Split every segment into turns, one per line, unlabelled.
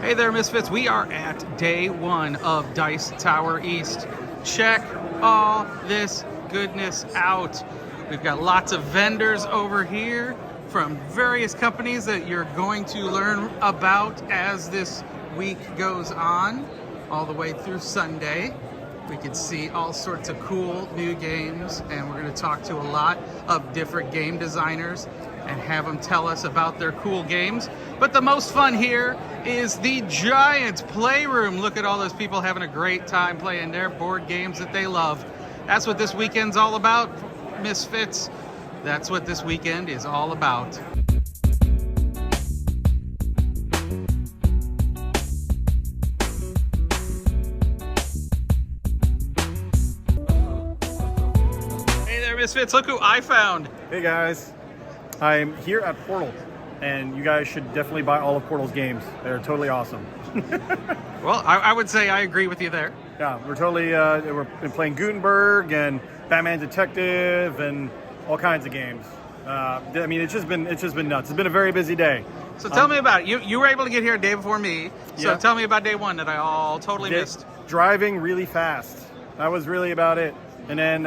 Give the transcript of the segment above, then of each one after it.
Hey there, Misfits. We are at day one of Dice Tower East. Check all this goodness out. We've got lots of vendors over here from various companies that you're going to learn about as this week goes on, all the way through Sunday. We can see all sorts of cool new games, and we're going to talk to a lot of different game designers and have them tell us about their cool games. But the most fun here is the giant Playroom. Look at all those people having a great time playing their board games that they love. That's what this weekend's all about, Misfits. That's what this weekend is all about. Hey there, Misfits. Look who I found.
Hey guys, I'm here at Portal, and you guys should definitely buy all of Portal's games. They're totally awesome.
Well, I would say I agree with you there.
Yeah, we've been playing Gutenberg and Batman Detective and all kinds of games. I mean, it's just been nuts. It's been a very busy day.
So tell me about it. You were able to get here a day before me. So
Yeah.
tell me about day one that I totally missed.
Driving really fast. That was really about it. And then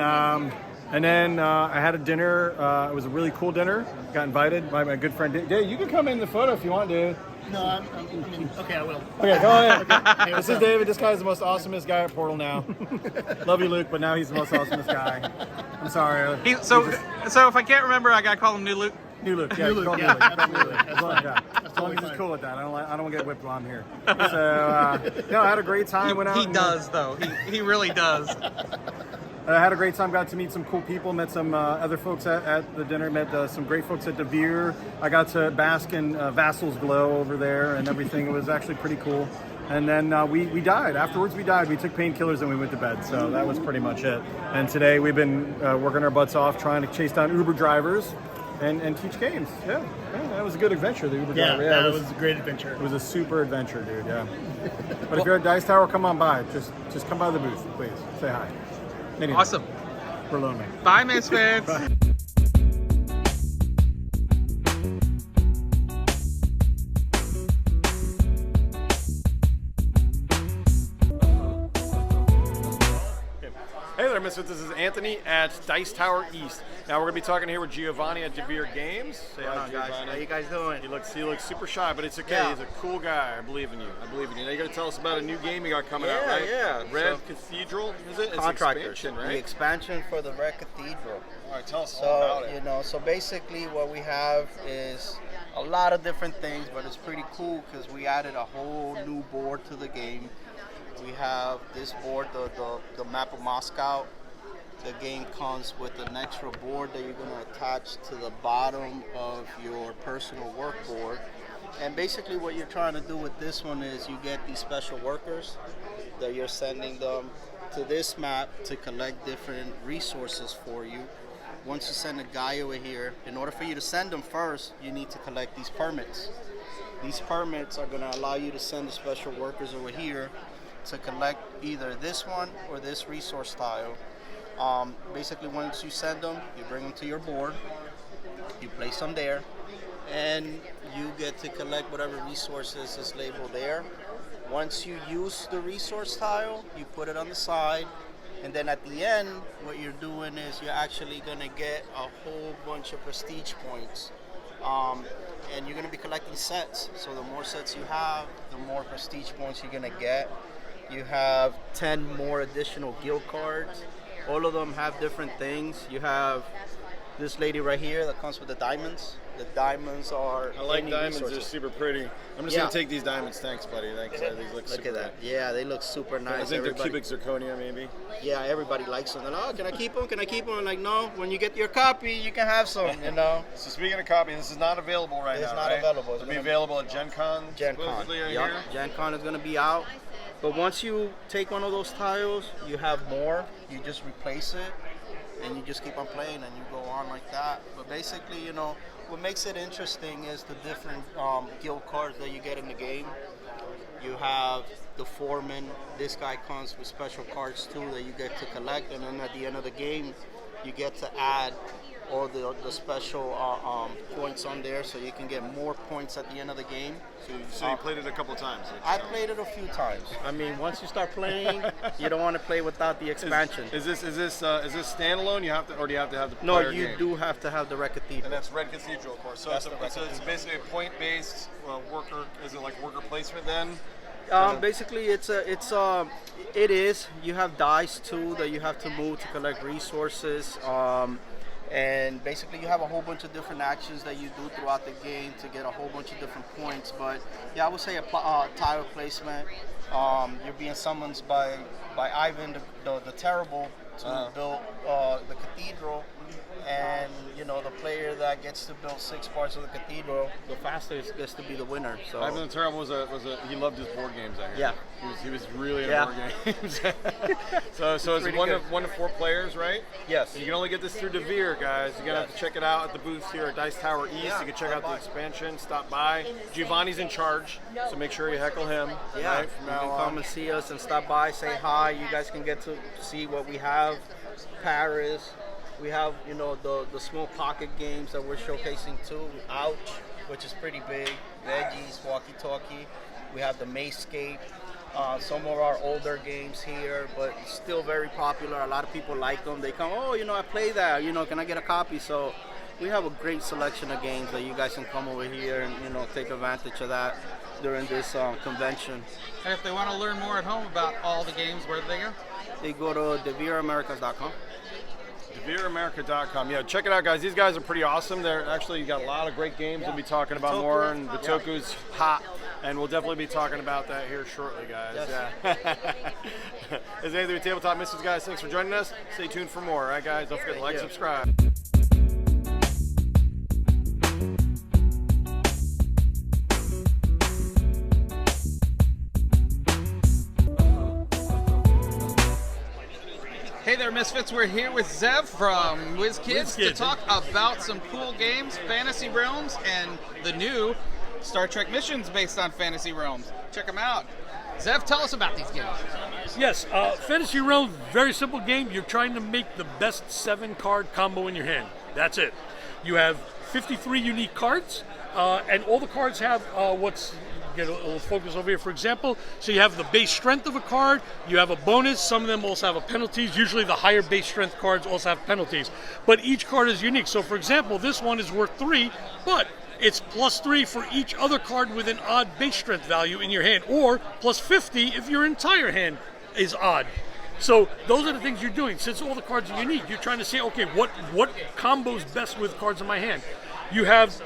I had a dinner. It was a really cool dinner. Got invited by my good friend Dave. You can come in the photo if you want, dude.
No, okay, I will.
Okay, go ahead. Okay. This is David. This guy's the most awesomest guy at Portal now. Love you, Luke, but now he's the most awesomest guy. I'm sorry.
So if I can't remember, I gotta call him New Luke.
New Luke, yeah.
New Luke,
call him
yeah,
New Luke.
absolutely.
As long as he's cool with that. I don't want to get whipped while I'm here. So, no, I had a great time. Went out
He
and-
does, though. He really does.
I had a great time. Got to meet some cool people. Met some other folks at the dinner. Met some great folks at the beer. I got to bask in Vassal's glow over there and everything. It was actually pretty cool. And then we died. Afterwards, we died. We took painkillers and we went to bed. So that was pretty much it. And today we've been working our butts off trying to chase down Uber drivers and teach games. Yeah, that was a good adventure. The Uber driver.
Yeah, that was a great adventure.
It was a super adventure, dude. Yeah. But if you're at Dice Tower, come on by. Just come by the booth, please. Say hi. Anything.
Awesome.
We're lonely.
Bye, Misfits.
Bye. Hey there, Misfits. This is Anthony at Dice Tower East. Now we're going to be talking here with Giovanni at DeVere Games. Say hi,
guys.
Giovanni.
How you guys doing?
He looks super shy, but it's okay.
Yeah.
He's a cool guy. I believe in you. Now you got to tell us about a new game you got coming out, right?
Yeah.
Red Cathedral, is it? It's
Contractors.
expansion,
The
right?
expansion for the Red Cathedral.
All right, tell us all about it.
So basically what we have is a lot of different things, but it's pretty cool because we added a whole new board to the game. We have this board, the map of Moscow. The game comes with an extra board that you're going to attach to the bottom of your personal work board. And basically what you're trying to do with this one is you get these special workers that you're sending them to this map to collect different resources for you. Once you send a guy over here, in order for you to send them first, you need to collect these permits. These permits are going to allow you to send the special workers over here to collect either this one or this resource tile. Basically, once you send them, you bring them to your board, you place them there, and you get to collect whatever resources is labeled there. Once you use the resource tile, you put it on the side, and then at the end, what you're doing is you're actually going to get a whole bunch of prestige points. And you're going to be collecting sets. So the more sets you have, the more prestige points you're going to get. You have 10 more additional guild cards. All of them have different things. You have this lady right here that comes with the diamonds. The diamonds are
I like
any
diamonds.
resources.
They're super pretty. I'm just going to take these diamonds. Thanks, buddy. Thanks. These look super
Look at that.
good.
Yeah, they look super nice.
I think
Everybody-
they're cubic zirconia, maybe.
Yeah, everybody likes them. They're like, oh, can I keep them? Can I keep them? I'm like, no. When you get your copy, you can have some, you know.
So speaking of copy, this is not available right now,
It's not
right?
available. It's
It'll be
gonna-
available at Gen Con,
Gen Con.
supposedly, I
Yep.
hear?
Gen Con is going to be out. But once you take one of those tiles, you have more. You just replace it, and you just keep on playing, and you go on like that. But basically, you know, what makes it interesting is the different guild cards that you get in the game. You have the foreman. This guy comes with special cards too that you get to collect, and then at the end of the game, you get to add all the special points on there, so you can get more points at the end of the game.
So you played it a couple times?
I played it a few times. I mean, once you start playing, you don't want to play without the expansion.
Is this standalone? You have to, or do you have to have the
No,
player
you
game?
do have to have the Red Cathedral.
And that's Red Cathedral, of course. So it's basically a point-based worker. Is it like worker placement then?
Basically, it is. You have dice too that you have to move to collect resources. And basically, you have a whole bunch of different actions that you do throughout the game to get a whole bunch of different points. But yeah, I would say a tile placement. You're being summoned by Ivan the Terrible to build the cathedral, and the player that gets to build 6 parts of the cathedral, the fastest gets to be the winner. So
Ivan the Terrible he loved his board games. I heard.
Yeah,
he was really into board games. so it's one to 4 players, right?
Yes.
And you can only get this through Devere, guys. You're gonna have to check it out at the booths here at Dice Tower East. You can check out the expansion. Stop by. Giovanni's in charge, so make sure you heckle him.
Yeah,
right, from
you
now
can
on.
come and see us and stop by, say hi. You guys can get to see what we have. Paris. We have, the small pocket games that we're showcasing too. Ouch, which is pretty big. Veggies, Walkie Talkie. We have the Mayscape. Some of our older games here, but still very popular. A lot of people like them. They come, I play that. Can I get a copy? So we have a great selection of games that you guys can come over here and, take advantage of that during this convention.
And if they want to learn more at home about all the games, where do they go?
They go to DeVereAmericas.com.
DeVereAmerica.com. Yeah, check it out, guys. These guys are pretty awesome. They're actually got a lot of great games we'll be talking about more, and Bitoku's hot, and we'll definitely be talking about that here shortly, guys.
Yes.
Yeah. This is Anthony with Tabletop Misfits, guys. Thanks for joining us. Stay tuned for more. All right, guys. Don't forget to like, subscribe.
Hey there, Misfits. We're here with Zev from WizKids to talk about some cool games, Fantasy Realms, and the new Star Trek missions based on Fantasy Realms. Check them out. Zev, tell us about these games.
Yes, Fantasy Realms, very simple game. You're trying to make the best 7-card combo in your hand. That's it. You have 53 unique cards, and all the cards have get a little focus over here, for example. So you have the base strength of a card, you have a bonus, some of them also have a penalties. Usually the higher base strength cards also have penalties. But each card is unique. So for example, this one is worth 3, but it's +3 for each other card with an odd base strength value in your hand, or +50 if your entire hand is odd. So those are the things you're doing. Since all the cards are unique, you're trying to say, okay, what combos best with cards in my hand? You have,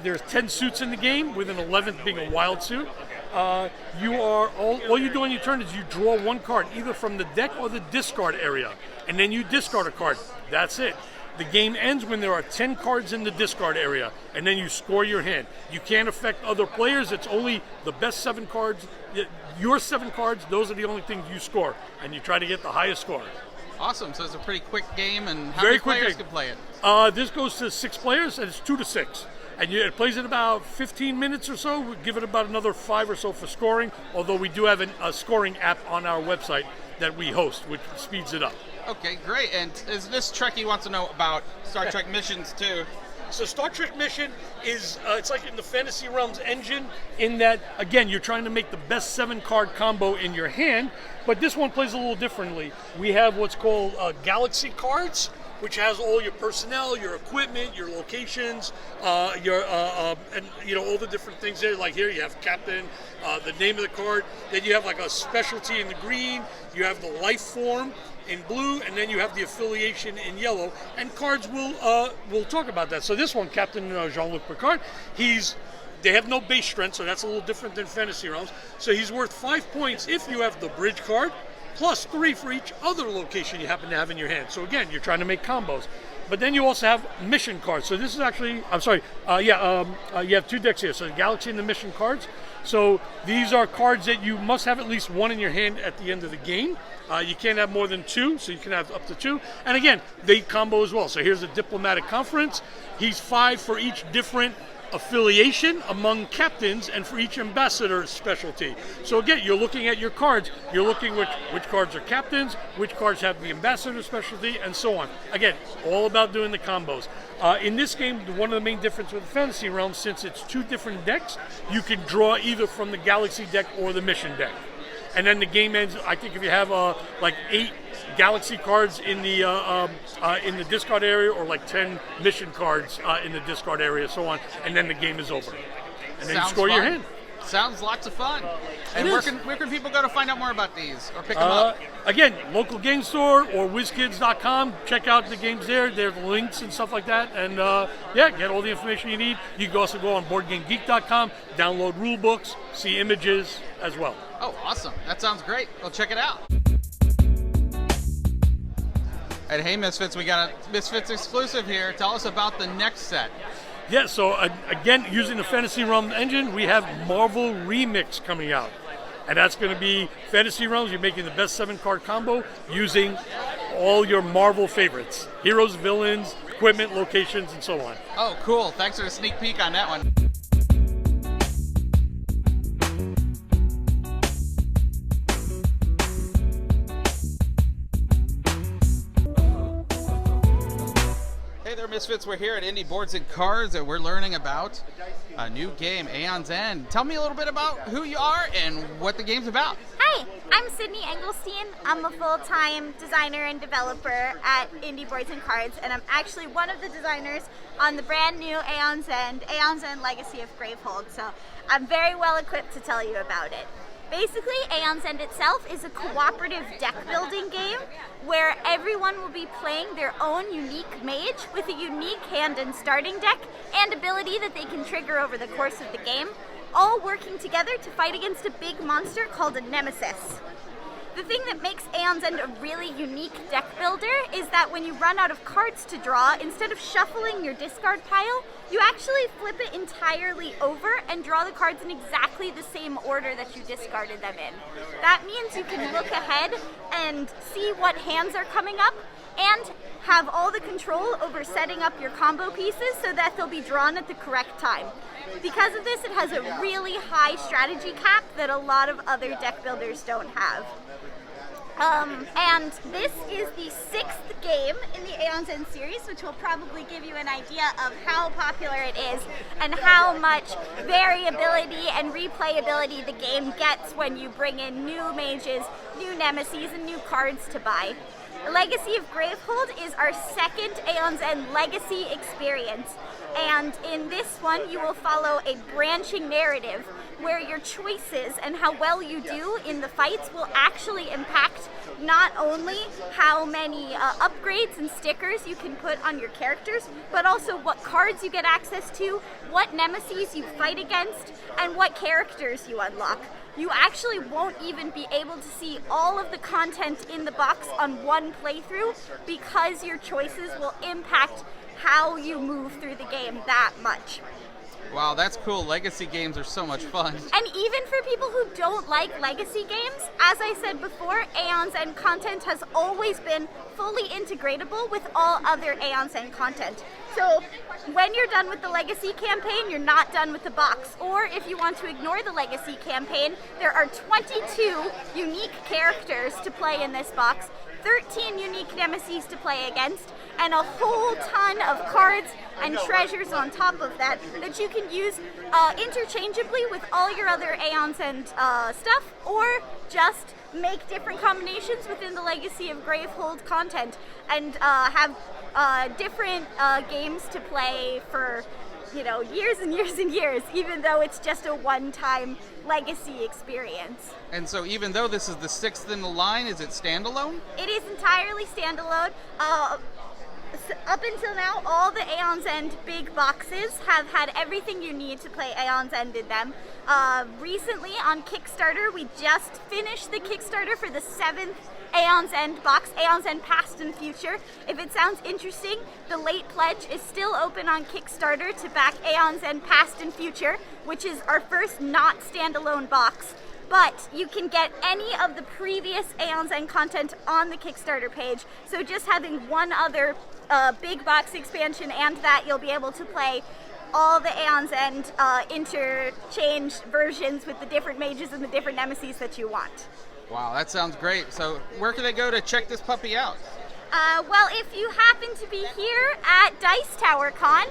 there's 10 suits in the game, with an 11th being a wild suit. All you do on your turn is you draw 1 card, either from the deck or the discard area, and then you discard a card. That's it. The game ends when there are 10 cards in the discard area, and then you score your hand. You can't affect other players. It's only the best 7 cards. Your 7 cards, those are the only things you score, and you try to get the highest score.
Awesome. So it's a pretty quick game, and how many players can play it?
This goes to 6 players, and it's 2 to 6. And it plays in about 15 minutes or so. We give it about another 5 or so for scoring, although we do have a scoring app on our website that we host, which speeds it up.
Okay, great. And is this Trekkie wants to know about Star Trek missions too?
So Star Trek Mission is, it's like in the Fantasy Realms engine, in that, again, you're trying to make the best 7-card combo in your hand, but this one plays a little differently. We have what's called Galaxy cards, which has all your personnel, your equipment, your locations, and all the different things there. Like here, you have Captain, the name of the card. Then you have like a specialty in the green. You have the life form in blue, and then you have the affiliation in yellow. And cards will talk about that. So this one, Captain Jean-Luc Picard, they have no base strength, so that's a little different than Fantasy Realms. So he's worth 5 points if you have the bridge card, +3 for each other location you happen to have in your hand. So again, you're trying to make combos. But then you also have mission cards. So this is actually, you have 2 decks here. So the Galaxy and the mission cards. So these are cards that you must have at least 1 in your hand at the end of the game. You can't have more than 2, so you can have up to 2. And again, they combo as well. So here's a diplomatic conference. He's 5 for each different affiliation among captains, and for each ambassador specialty. So again, you're looking at your cards. You're looking which cards are captains, which cards have the ambassador specialty, and so on. Again, all about doing the combos. In this game, one of the main differences with the Fantasy Realm, since it's 2 different decks, you can draw either from the Galaxy deck or the Mission deck. And then the game ends, I think if you have like 8 Galaxy cards in the discard area, or like 10 Mission cards in the discard area, so on, and then the game is over. And then you score your hand.
Sounds lots of fun. And where can people go to find out more about these or pick them up?
Again, local game store or WizKids.com. Check out the games there. There's links and stuff like that. And get all the information you need. You can also go on BoardGameGeek.com, download rule books, see images as well.
Oh, awesome. That sounds great. Well, check it out. And hey, Misfits, we got a Misfits exclusive here. Tell us about the next set.
Yeah, so again, using the Fantasy Realm engine, we have Marvel Remix coming out. And that's going to be Fantasy Realms. You're making the best 7-card combo using all your Marvel favorites. Heroes, villains, equipment, locations, and so on.
Oh, cool. Thanks for the sneak peek on that one. Hey there, Misfits. We're here at Indie Boards and Cards, and we're learning about a new game, Aeon'S End. Tell me a little bit about who you are and what the game's about.
Hi, I'm Sydney Engelstein. I'm a full-time designer and developer at Indie Boards and Cards, and I'm actually one of the designers on the brand new Aeon'S End Legacy of Gravehold, so I'm very well equipped to tell you about it. Basically, Aeon'S End itself is a cooperative deck building game where everyone will be playing their own unique mage with a unique hand and starting deck and ability that they can trigger over the course of the game, all working together to fight against a big monster called a nemesis. The thing that makes Aeon'S End a really unique deck builder is that when you run out of cards to draw, instead of shuffling your discard pile, you actually flip it entirely over and draw the cards in exactly the same order that you discarded them in. That means you can look ahead and see what hands are coming up and have all the control over setting up your combo pieces so that they'll be drawn at the correct time. Because of this, it has a really high strategy cap that a lot of other deck builders don't have. And this is the 6th game in the Aeon'S End series, which will probably give you an idea of how popular it is and how much variability and replayability the game gets when you bring in new mages, new nemesis, and new cards to buy. Legacy of Gravehold is our second Aeon'S End Legacy experience, and in this one you will follow a branching narrative where your choices and how well you do in the fights will actually impact not only how many upgrades and stickers you can put on your characters, but also what cards you get access to, what nemesis you fight against, and what characters you unlock. You actually won't even be able to see all of the content in the box on one playthrough because your choices will impact how you move through the game that much.
Wow, that's cool. Legacy games are so much fun.
And even for people who don't like legacy games, as I said before, Aeon'S End content has always been fully integratable with all other Aeon'S End content. So when you're done with the legacy campaign, you're not done with the box. Or if you want to ignore the legacy campaign, there are 22 unique characters to play in this box, 13 unique nemesis to play against, and a whole ton of cards and treasures on top of that that you can use interchangeably with all your other Aeon'S End stuff, or just make different combinations within the Legacy of Gravehold content and have different games to play for years and years and years, even though it's just a one-time legacy experience.
And so even though this is the 6th in the line, is it standalone?
It is entirely standalone. Up until now, all the Aeon'S End big boxes have had everything you need to play Aeon'S End in them. Recently on Kickstarter, we just finished the Kickstarter for the 7th Aeon'S End box, Aeon'S End Past and Future. If it sounds interesting, the late pledge is still open on Kickstarter to back Aeon'S End Past and Future, which is our first not standalone box. But you can get any of the previous Aeon'S End content on the Kickstarter page, so just having one other big box expansion and that, you'll be able to play all the Aeon's End interchange versions with the different mages and the different nemesis that you want.
Wow, that sounds great. So where can they go to check this puppy out?
Well, if you happen to be here at Dice Tower Con,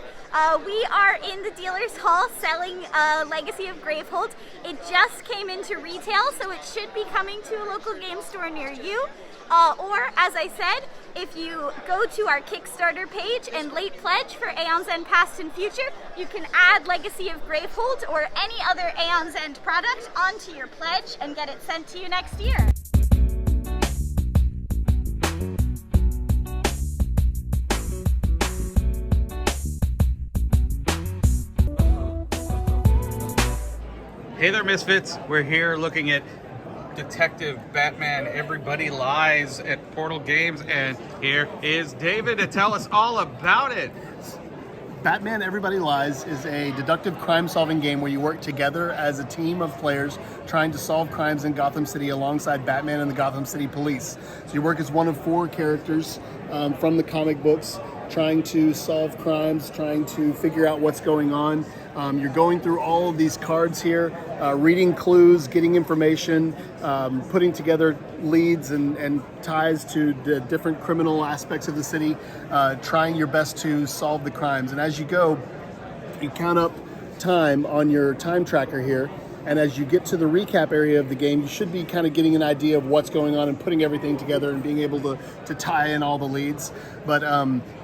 we are in the dealer's hall selling Legacy of Gravehold. It just came into retail, so it should be coming to a local game store near you. Or, as I said, if you go to our Kickstarter page and late pledge for Aeon's End Past and Future, you can add Legacy of Gravehold or any other Aeon's End product onto your pledge and get it sent to you next year.
Hey there, Misfits. We're here looking at Detective Batman Everybody Lies at Portal Games, and here is David to tell us all about it.
Batman Everybody Lies is a deductive crime-solving game where you work together as a team of players trying to solve crimes in Gotham City alongside Batman and the Gotham City Police. So you work as one of 4 characters from the comic books, trying to solve crimes, trying to figure out what's going on. You're going through all of these cards here, reading clues, getting information, putting together leads and ties to the different criminal aspects of the city, trying your best to solve the crimes. And as you go, you count up time on your time tracker here. And as you get to the recap area of the game, you should be kind of getting an idea of what's going on and putting everything together and being able to tie in all the leads. But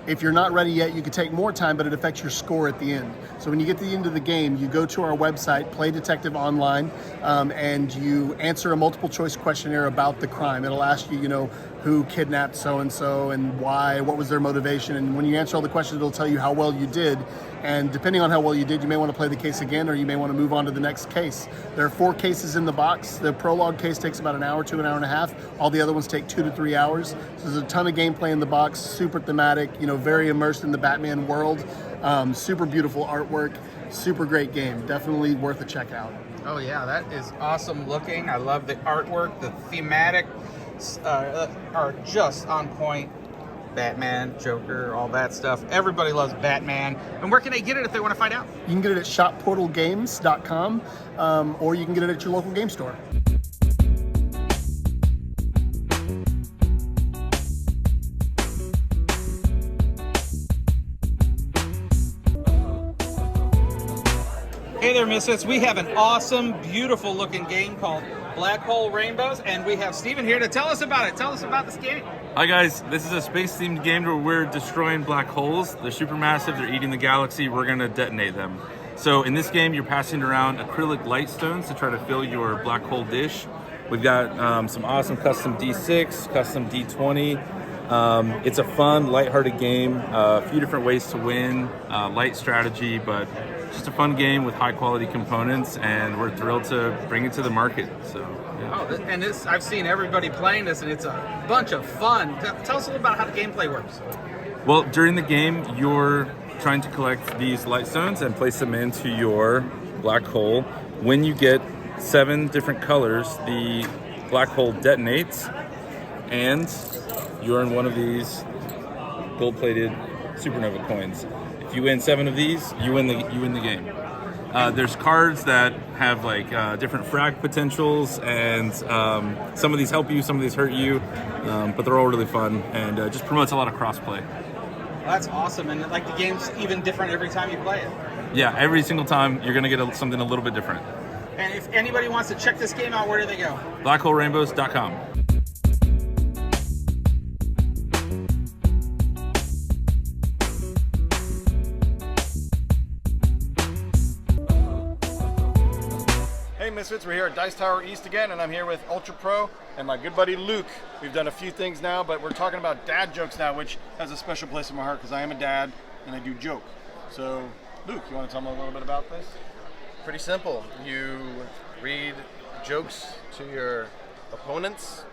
if you're not ready yet, you could take more time, but it affects your score at the end. So when you get to the end of the game, you go to our website, Play Detective Online, and you answer a multiple choice questionnaire about the crime. It'll ask you, who kidnapped so-and-so and why, what was their motivation. And when you answer all the questions, it'll tell you how well you did. And depending on how well you did, you may want to play the case again, or you may want to move on to the next case. There are 4 cases in the box. The prologue case takes about an hour to an hour and a half. All the other ones take 2 to 3 hours. So there's a ton of gameplay in the box, super thematic, very immersed in the Batman world. Super beautiful artwork, super great game. Definitely worth a check out.
Oh yeah, that is awesome looking. I love the artwork. The thematic are just on point. Batman, Joker, all that stuff. Everybody loves Batman. And where can they get it if they want to find out?
You can get it at shopportalgames.com, or you can get it at your local game store.
Hey there, Misfits. We have an awesome, beautiful looking game called Black Hole Rainbows, and we have Steven here to tell us about it. Tell us about this game.
Hi guys, this is a space-themed game where we're destroying black holes. They're supermassive, they're eating the galaxy, we're gonna detonate them. So in this game, you're passing around acrylic light stones to try to fill your black hole dish. We've got some awesome custom D6, custom D20. It's a fun, lighthearted game, a few different ways to win, light strategy, but just a fun game with high quality components, and we're thrilled to bring it to the market. So. Yeah.
Oh, and this, I've seen everybody playing this, and it's a bunch of fun. Tell us a little about how the gameplay works.
Well, during the game, you're trying to collect these light stones and place them into your black hole. When you get 7 different colors, the black hole detonates, and you earn one of these gold-plated supernova coins. If you win 7 of these, you win the game. There's cards that have different frag potentials, and some of these help you, some of these hurt you, but they're all really fun, and just promotes a lot of cross-play.
Well, that's awesome, and the game's even different every time you play it.
Yeah, every single time you're gonna get something a little bit different.
And if anybody wants to check this game out, where do they go?
BlackHoleRainbows.com.
Hey Misfits, we're here at Dice Tower East again, and I'm here with Ultra Pro and my good buddy Luke. We've done a few things now, but we're talking about dad jokes now, which has a special place in my heart because I am a dad and I do joke. So, Luke, you want to tell me a little bit about this?
Pretty simple. You read jokes to your opponents,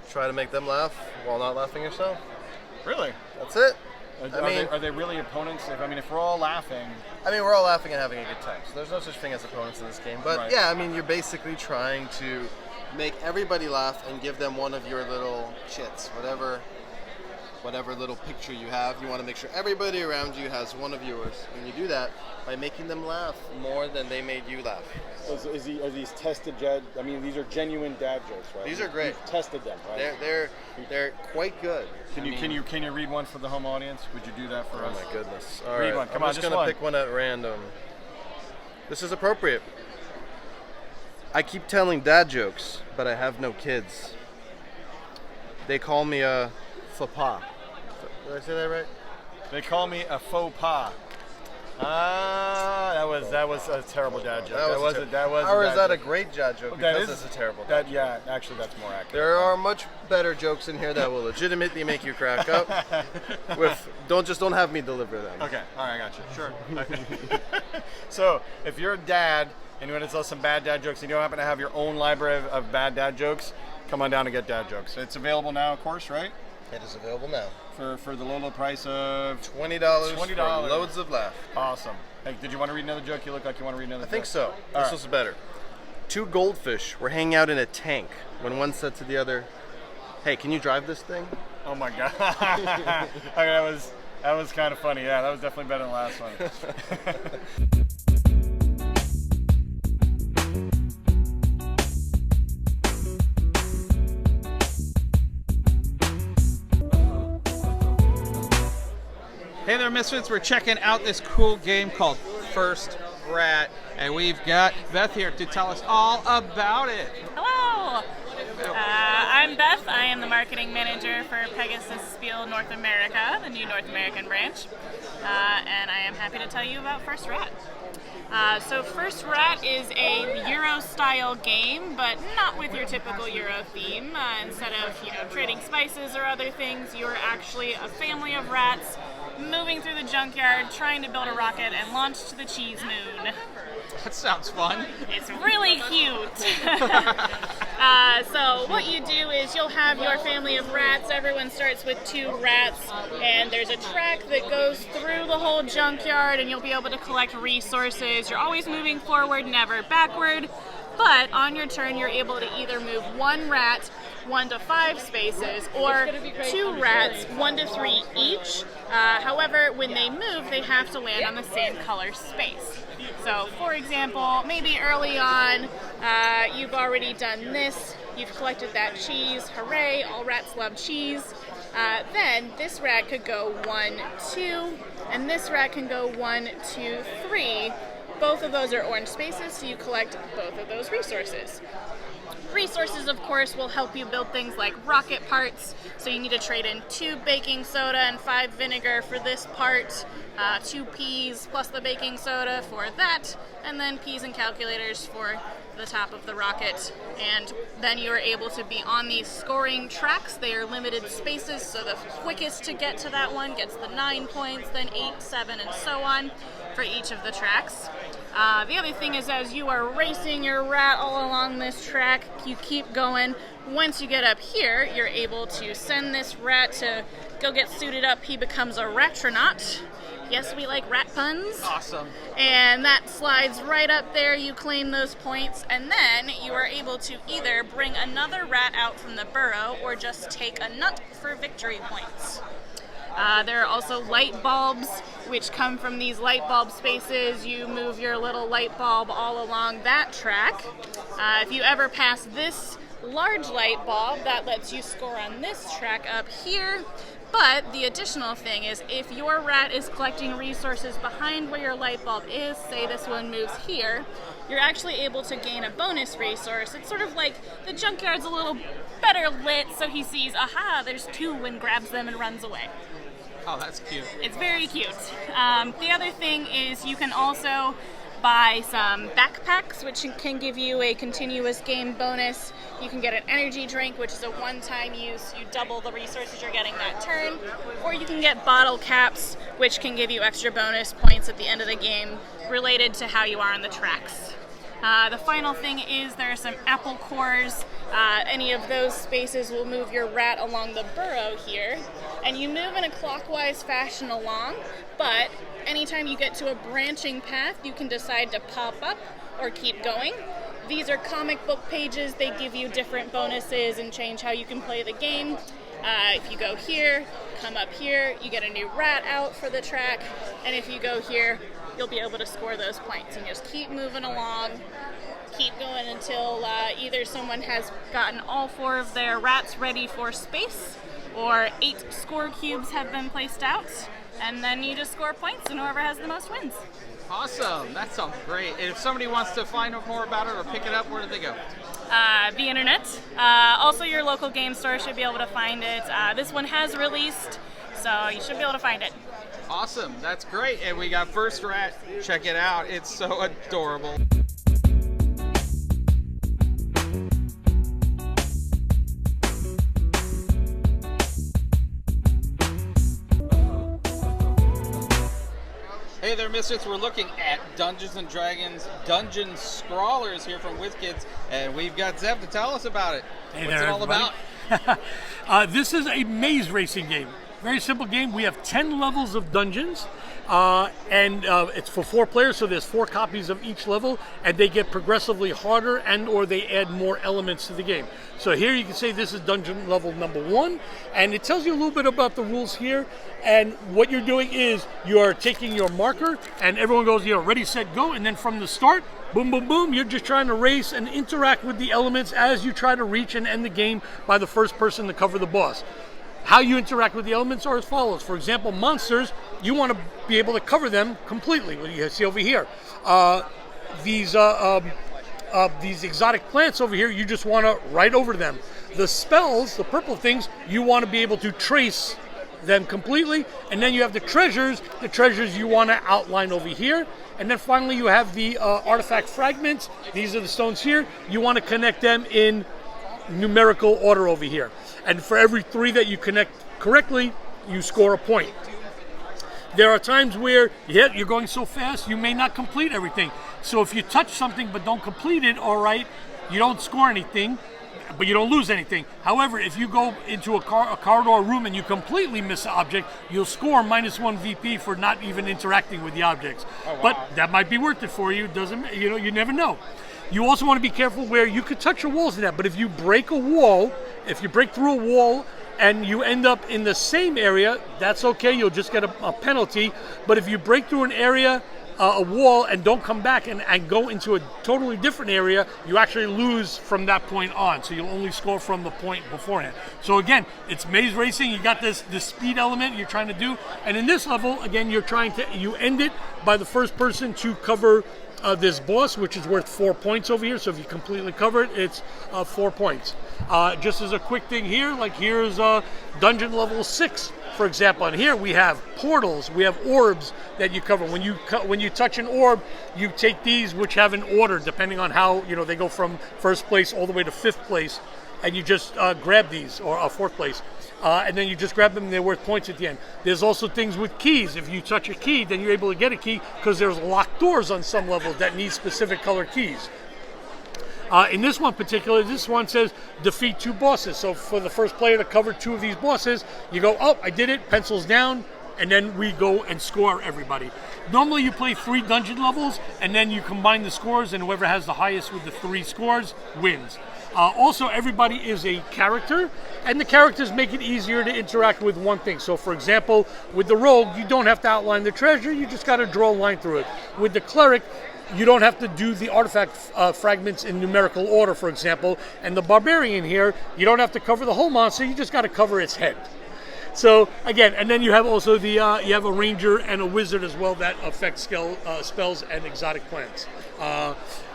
try to make them laugh while not laughing yourself.
Really?
That's it.
Are they really opponents? If we're all laughing...
we're all laughing and having a good time. So there's no such thing as opponents in this game. But
right.
yeah, you're basically trying to make everybody laugh and give them one of your little chits, whatever whatever little picture you have. You want to make sure everybody around you has one of yours. And you do that by making them laugh more than they made you laugh.
Are these tested dad? I mean, these are genuine dad jokes, right?
These are great.
You've tested them, right?
They're quite good.
Can you read one for the home audience? Would you do that for us?
Oh my goodness! All
Read
right,
one. Come
I'm
on,
just
just
gonna
one.
pick one at random. This is appropriate. I keep telling dad jokes, but I have no kids. They call me a faux pas. Did I say that right?
They call me a faux pas. That was a terrible dad joke.
Or is that a great dad joke? Because it's a terrible dad joke.
Yeah, actually, that's more accurate.
There are much better jokes in here that will legitimately make you crack up. Don't have me deliver them.
Okay, all right, I got you. Sure. So, if you're a dad and you want to tell some bad dad jokes and you don't happen to have your own library of bad dad jokes, come on down and get dad jokes. It's available now, of course, right?
It is available now.
For the low price of
$20.
$20.
For loads of laugh.
Awesome. Hey, did you want to read another joke? You look like you want to read another
I think
joke.
so. This was better. 2 goldfish were hanging out in a tank when one said to the other, "Hey, can you drive this thing?"
Oh my god. Okay, that was kind of funny. Yeah, that was definitely better than the last one.
Hey there, Misfits. We're checking out this cool game called First Rat, and we've got Beth here to tell us all about it.
Hello! I'm Beth. I am the marketing manager for Pegasus Spiel North America, the new North American branch, and I am happy to tell you about First Rat. So First Rat is a Euro-style game, but not with your typical Euro theme. Instead of trading spices or other things, you're actually a family of rats moving through the junkyard, trying to build a rocket and launch to the cheese moon.
That sounds fun.
It's really cute. So what you do is you'll have your family of rats. Everyone starts with 2 rats, and there's a track that goes through the whole junkyard, and you'll be able to collect resources. You're always moving forward, never backward. But on your turn, you're able to either move 1 rat 1 to 5 spaces, or 2 rats 1 to 3 each. However, when they move, they have to land on the same color space. So, for example, maybe early on, you've already done this. You've collected that cheese. Hooray! All rats love cheese. Then this rat could go 1, 2, and this rat can go 1, 2, 3. Both of those are orange spaces, so you collect both of those resources. Resources, of course, will help you build things like rocket parts. So you need to trade in 2 baking soda and 5 vinegar for this part, 2 peas plus the baking soda for that, and then peas and calculators for the top of the rocket. And then you are able to be on these scoring tracks. They are limited spaces, so the quickest to get to that one gets the 9 points, then 8, 7, and so on for each of the tracks. The other thing is, as you are racing your rat all along this track, you keep going. Once you get up here, you're able to send this rat to go get suited up. He becomes a ratronaut. Yes, we like rat puns.
Awesome.
And that slides right up there. You claim those points, and then you are able to either bring another rat out from the burrow or just take a nut for victory points. There are also light bulbs, which come from these light bulb spaces. You move your little light bulb all along that track. If you ever pass this large light bulb, that lets you score on this track up here. But the additional thing is, if your rat is collecting resources behind where your light bulb is, say this one moves here, you're actually able to gain a bonus resource. It's sort of like the junkyard's a little better lit, so he sees, aha, there's 2, and grabs them and runs away.
Oh, that's cute.
It's very cute. The other thing is you can also buy some backpacks, which can give you a continuous game bonus. You can get an energy drink, which is a one-time use. You double the resources you're getting that turn. Or you can get bottle caps, which can give you extra bonus points at the end of the game related to how you are on the tracks. The final thing is there are some apple cores. Any of those spaces will move your rat along the burrow here. And you move in a clockwise fashion along, but anytime you get to a branching path, you can decide to pop up or keep going. These are comic book pages. They give you different bonuses and change how you can play the game. If you go here, come up here, you get a new rat out for the track, and if you go here, you'll be able to score those points. And just keep moving along, keep going until either someone has gotten all 4 of their rats ready for space, or 8 score cubes have been placed out, and then you just score points, and whoever has the most wins.
Awesome. That sounds great. And if somebody wants to find out more about it or pick it up, where do they go?
The internet. Also, your local game store should be able to find it. This one has released, so you should be able to find it.
Awesome. That's great. And we got First Rat. Check it out. It's so adorable. Hey there, Misfits. We're looking at Dungeons & Dragons Dungeon Scrawlers here from WizKids, and we've got Zev to tell us about it.
Hey
What's
there,
it all
everybody.
about?
This is a maze racing game. Very simple game. We have 10 levels of dungeons, and it's for 4 players, so there's 4 copies of each level, and they get progressively harder and or they add more elements to the game. So here you can say this is dungeon level number 1, and it tells you a little bit about the rules here. And what you're doing is you're taking your marker, and everyone goes, ready, set, go, and then from the start, boom, boom, boom, you're just trying to race and interact with the elements as you try to reach and end the game by the first person to cover the boss. How you interact with the elements are as follows. For example, monsters, you want to be able to cover them completely. What you see over here, these exotic plants over here, you just want to ride over them. The spells, the purple things, you want to be able to trace them completely. And then you have the treasures you want to outline over here. And then finally you have the artifact fragments. These are the stones here. You want to connect them in numerical order over here. And for every 3 that you connect correctly, you score a point. There are times where, you're going so fast, you may not complete everything. So if you touch something but don't complete it, all right, you don't score anything, but you don't lose anything. However, if you go into a corridor room and you completely miss an object, you'll score -1 VP for not even interacting with the objects.
Oh, wow.
But that might be worth it for you. Doesn't, you never know. You also want to be careful where you could touch your walls in that, but if you break a wall, if you break through a wall and you end up in the same area, that's okay, you'll just get a penalty. But if you break through an area, a wall, and don't come back and go into a totally different area, you actually lose from that point on. So you'll only score from the point beforehand. So again, it's maze racing, you got this speed element you're trying to do. And in this level, again, you end it by the first person to cover this boss, which is worth 4 points over here. So if you completely cover it, it's 4 points. Just as a quick thing here, like here's dungeon level 6, for example. And here we have portals, we have orbs that you cover. When you touch an orb, you take these, which have an order depending on how they go from first place all the way to 5th place, and you just grab these, or 4th place. And then you just grab them and they're worth points at the end. There's also things with keys. If you touch a key, then you're able to get a key because there's locked doors on some levels that need specific color keys. In this one particular, this one says defeat 2 bosses. So for the first player to cover 2 of these bosses, you go, oh, I did it, pencils down, and then we go and score everybody. Normally you play 3 dungeon levels, and then you combine the scores, and whoever has the highest with the 3 scores wins. Also, everybody is a character, and the characters make it easier to interact with one thing. So, for example, with the rogue, you don't have to outline the treasure, you just got to draw a line through it. With the cleric, you don't have to do the artifact fragments in numerical order, for example. And the barbarian here, you don't have to cover the whole monster, you just got to cover its head. So again, and then you have also you have a ranger and a wizard as well that affect spells and exotic plants.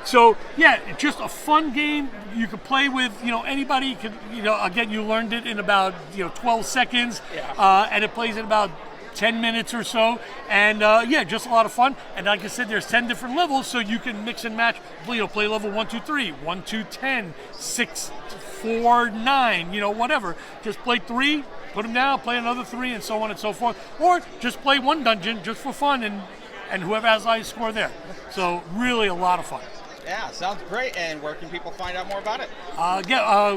So yeah, just a fun game. You could play with anybody. You could again, you learned it in about 12 seconds, and it plays in about 10 minutes or so, and just a lot of fun. And like I said, there's 10 different levels, so you can mix and match. Play level 1, 2, 3, 1, 2, 10, 6, 4, 9, whatever. Just play 3, put them down, play another 3, and so on and so forth. Or just play 1 dungeon just for fun, and whoever has the highest score there. So really a lot of fun.
Yeah, sounds great. And where can people find out more about it?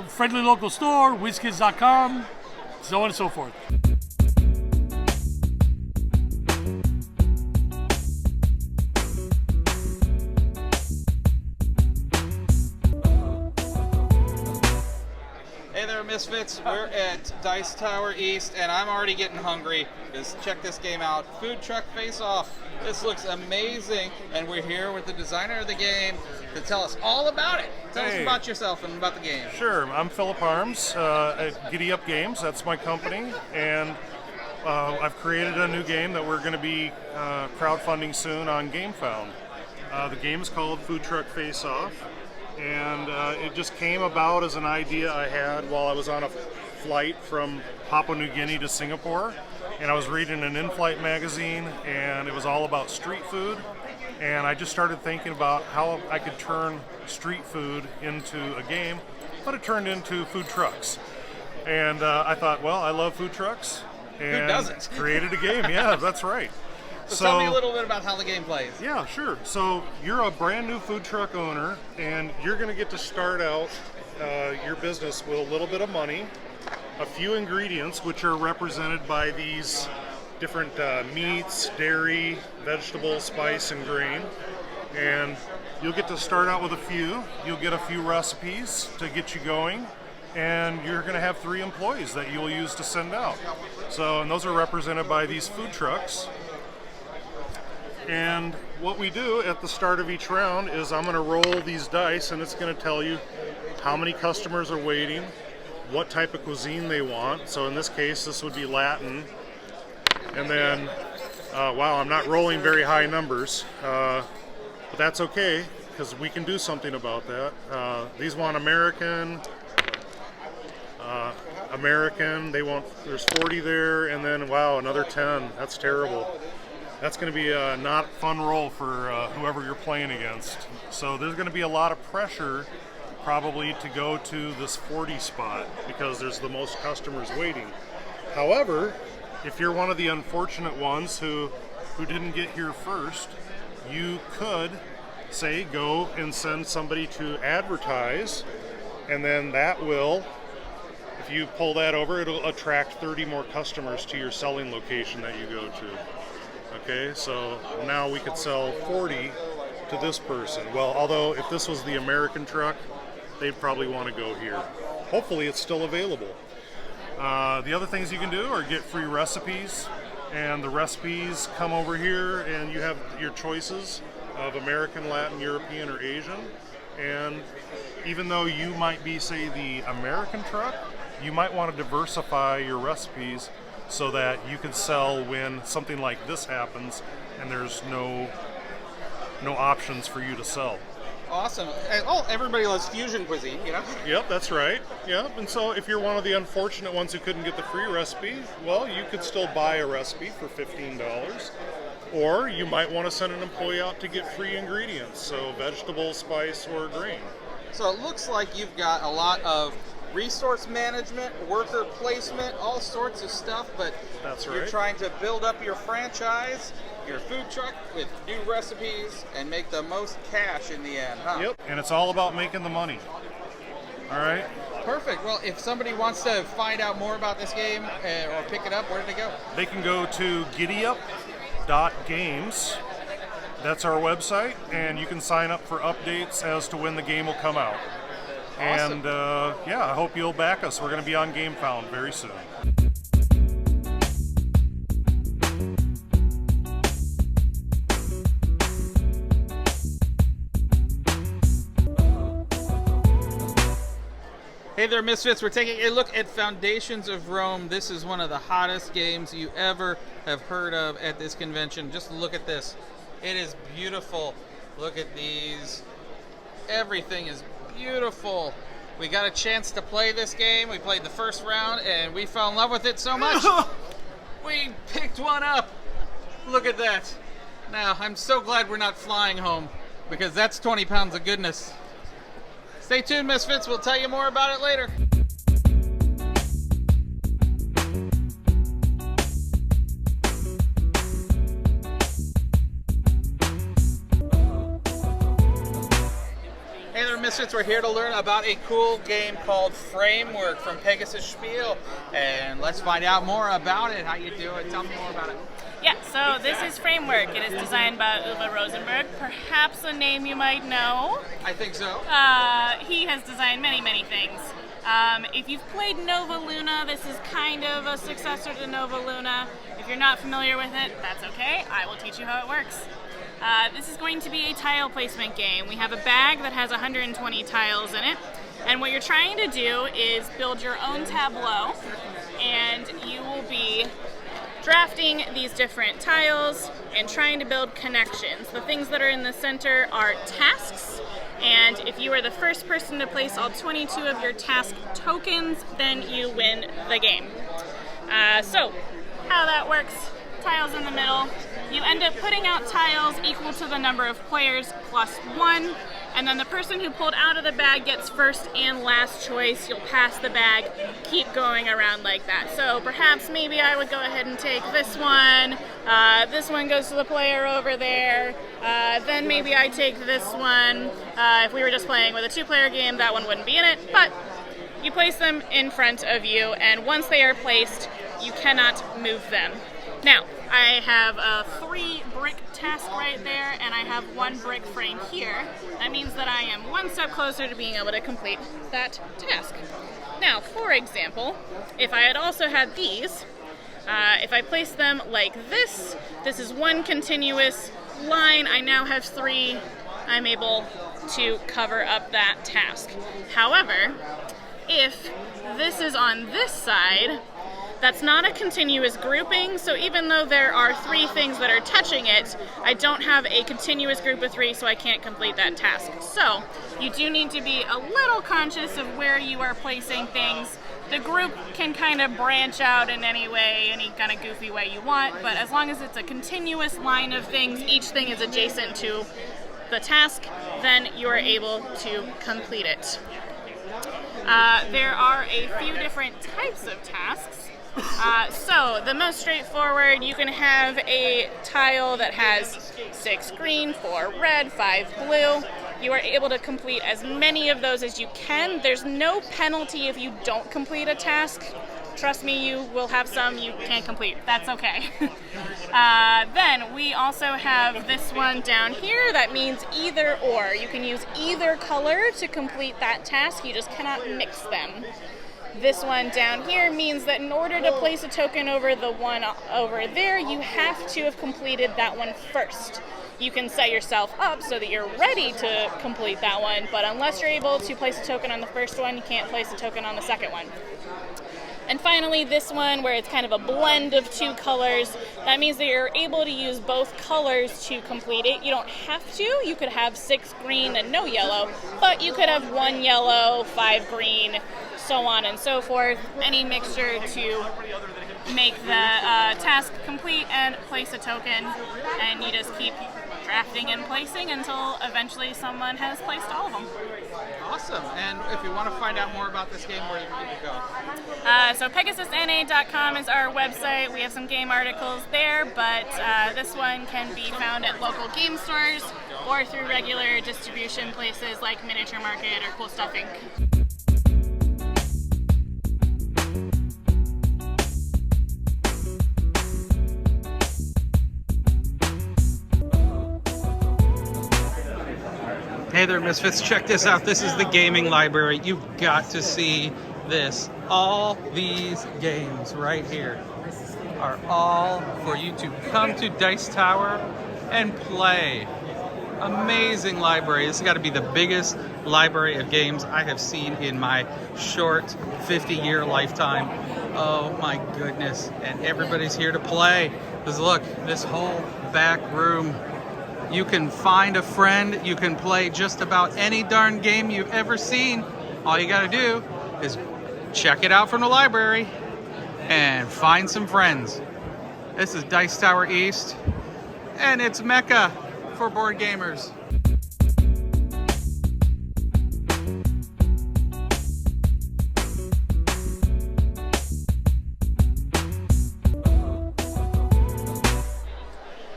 Friendly local store, WizKids.com, so on and so forth.
Hey there, Misfits. We're at Dice Tower East, and I'm already getting hungry. Just check this game out. Food Truck Face Off. This looks amazing, and we're here with the designer of the game to tell us all about it. Tell us about yourself and about the game.
Sure, I'm Philip Arms at Giddy Up Games. That's my company, and I've created a new game that we're going to be crowdfunding soon on GameFound. The game is called Food Truck Face Off, and it just came about as an idea I had while I was on a flight from Papua New Guinea to Singapore, and I was reading an in-flight magazine, and it was all about street food, and I just started thinking about how I could turn street food into a game, but it turned into food trucks. And I thought, well, I love food trucks, and
who doesn't?
Created a game. Yeah, that's right.
So tell me a little bit about how the game plays.
Yeah, sure. So you're a brand new food truck owner, and you're going to get to start out your business with a little bit of money, a few ingredients, which are represented by these different meats, dairy, vegetables, spice, and grain. And you'll get to start out with a few. You'll get a few recipes to get you going, and you're going to have 3 employees that you'll use to send out. So, and those are represented by these food trucks. And what we do at the start of each round is I'm going to roll these dice, and it's going to tell you how many customers are waiting, what type of cuisine they want. So in this case, this would be Latin. And then, wow, I'm not rolling very high numbers, but that's okay, because we can do something about that. These want American, they want, there's 40 there, and then, wow, another 10. That's terrible. That's going to be a not fun roll for whoever you're playing against. So there's going to be a lot of pressure probably to go to this 40 spot because there's the most customers waiting. However, if you're one of the unfortunate ones who didn't get here first, you could, say, go and send somebody to advertise, and then that will, if you pull that over, it'll attract 30 more customers to your selling location that you go to. Okay, so now we could sell 40 to this person. Well, although if this was the American truck, they'd probably want to go here. Hopefully it's still available. The other things you can do are get free recipes, and the recipes come over here, and you have your choices of American, Latin, European, or Asian. And even though you might be, say, the American truck, you might want to diversify your recipes so that you can sell when something like this happens and there's no options for you to sell.
Awesome. Oh, everybody loves fusion cuisine, you know?
Yep, that's right. Yep, and so if you're one of the unfortunate ones who couldn't get the free recipe, well, you could still buy a recipe for $15. Or you might want to send an employee out to get free ingredients, so vegetable, spice, or grain.
So it looks like you've got a lot of resource management, worker placement, all sorts of stuff, but
that's right.
You're trying to build up your franchise, your food truck with new recipes, and make the most cash in the end, huh?
Yep, and it's all about making the money. All right?
Perfect. Well, if somebody wants to find out more about this game or pick it up, where did they go?
They can go to giddyyup.games. That's our website, and you can sign up for updates as to when the game will come out.
Awesome.
And yeah, I hope you'll back us. We're going to be on GameFound very soon.
Hey there, Misfits. We're taking a look at Foundations of Rome. This is one of the hottest games you ever have heard of at this convention. Just look at this. It is beautiful. Look at these. Everything is beautiful. We got a chance to play this game. We played the first round and we fell in love with it so much. We picked one up. Look at that. Now, I'm so glad we're not flying home because that's 20 pounds of goodness. Stay tuned, Misfits. We'll tell you more about it later. Hey there, Misfits. We're here to learn about a cool game called Framework from Pegasus Spiel. And let's find out more about it. How you doing? Tell me more about it.
Yeah, so this is Framework. It is designed by Uwe Rosenberg, perhaps a name you might know.
I think so.
He has designed many, many things. If you've played Nova Luna, this is kind of a successor to Nova Luna. If you're not familiar with it, that's okay. I will teach you how it works. This is going to be a tile placement game. We have a bag that has 120 tiles in it, and what you're trying to do is build your own tableau, and you will be drafting these different tiles and trying to build connections. The things that are in the center are tasks, and if you are the first person to place all 22 of your task tokens, then you win the game. So, how that works, tiles in the middle. You end up putting out tiles equal to the number of players plus 1, and then the person who pulled out of the bag gets first and last choice. You'll pass the bag, keep going around like that. So perhaps maybe I would go ahead and take this one. This one goes to the player over there. Then maybe I take this one. If we were just playing with a 2-player game, that one wouldn't be in it, but you place them in front of you, and once they are placed, you cannot move them. Now, I have a 3-brick task right there, and I have 1 brick frame here. That means that I am 1 step closer to being able to complete that task. Now, for example, if I had also had these, if I place them like this is 1 continuous line. I now have 3. I'm able to cover up that task. However, if this is on this side, that's not a continuous grouping, so even though there are 3 things that are touching it, I don't have a continuous group of 3, so I can't complete that task. So, you do need to be a little conscious of where you are placing things. The group can kind of branch out in any way, any kind of goofy way you want, but as long as it's a continuous line of things, each thing is adjacent to the task, then you are able to complete it. There are a few different types of tasks. So, the most straightforward, you can have a tile that has 6 green, 4 red, 5 blue. You are able to complete as many of those as you can. There's no penalty if you don't complete a task. Trust me, you will have some you can't complete. That's okay. Then we also have this one down here. That means either or. You can use either color to complete that task. You just cannot mix them. This one down here means that in order to place a token over the one over there, you have to have completed that one first. You can set yourself up so that you're ready to complete that one, but unless you're able to place a token on the first one, you can't place a token on the second one. And finally, this one, where it's kind of a blend of 2 colors, that means that you're able to use both colors to complete it. You don't have to. You could have 6 green and no yellow, but you could have 1 yellow, 5 green, so on and so forth. Any mixture to make the task complete and place a token, and you just keep drafting and placing until eventually someone has placed all of them.
Awesome. And if you want to find out more about this game, where do you go?
So PegasusNA.com is our website. We have some game articles there, but this one can be found at local game stores or through regular distribution places like Miniature Market or Cool Stuff Inc.
Hey there, Misfits. Check this out. This is the gaming library. You've got to see this. All these games right here are all for you to come to Dice Tower and play. Amazing library. This has got to be the biggest library of games I have seen in my short 50-year lifetime. Oh my goodness. And everybody's here to play. Because look, this whole back room. You can find a friend. You can play just about any darn game you've ever seen. All you got to do is check it out from the library and find some friends. This is Dice Tower East, and it's Mecca for board gamers.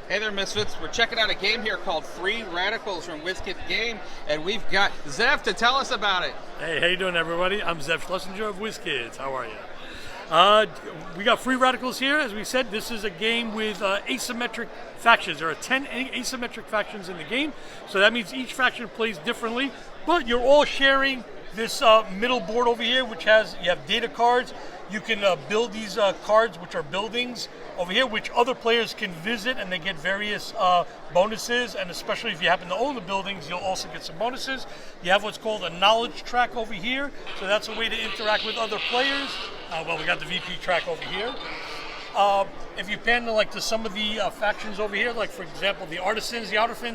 Hey there, Misfits. We're checking out a game here called Free Radicals from WizKid Game, and we've got Zev to tell us about it.
Hey, how you doing, everybody? I'm Zev Schlesinger of WizKids. How are you? We got Free Radicals here. As we said, this is a game with asymmetric factions. There are 10 asymmetric factions in the game, so that means each faction plays differently, but you're all sharing this middle board over here, which you have data cards. You can build these cards, which are buildings over here, which other players can visit, and they get various bonuses. And especially if you happen to own the buildings, you'll also get some bonuses. You have what's called a knowledge track over here, so that's a way to interact with other players. Well, we got the VP track over here. If you pan to some of the factions over here, like for example the artisans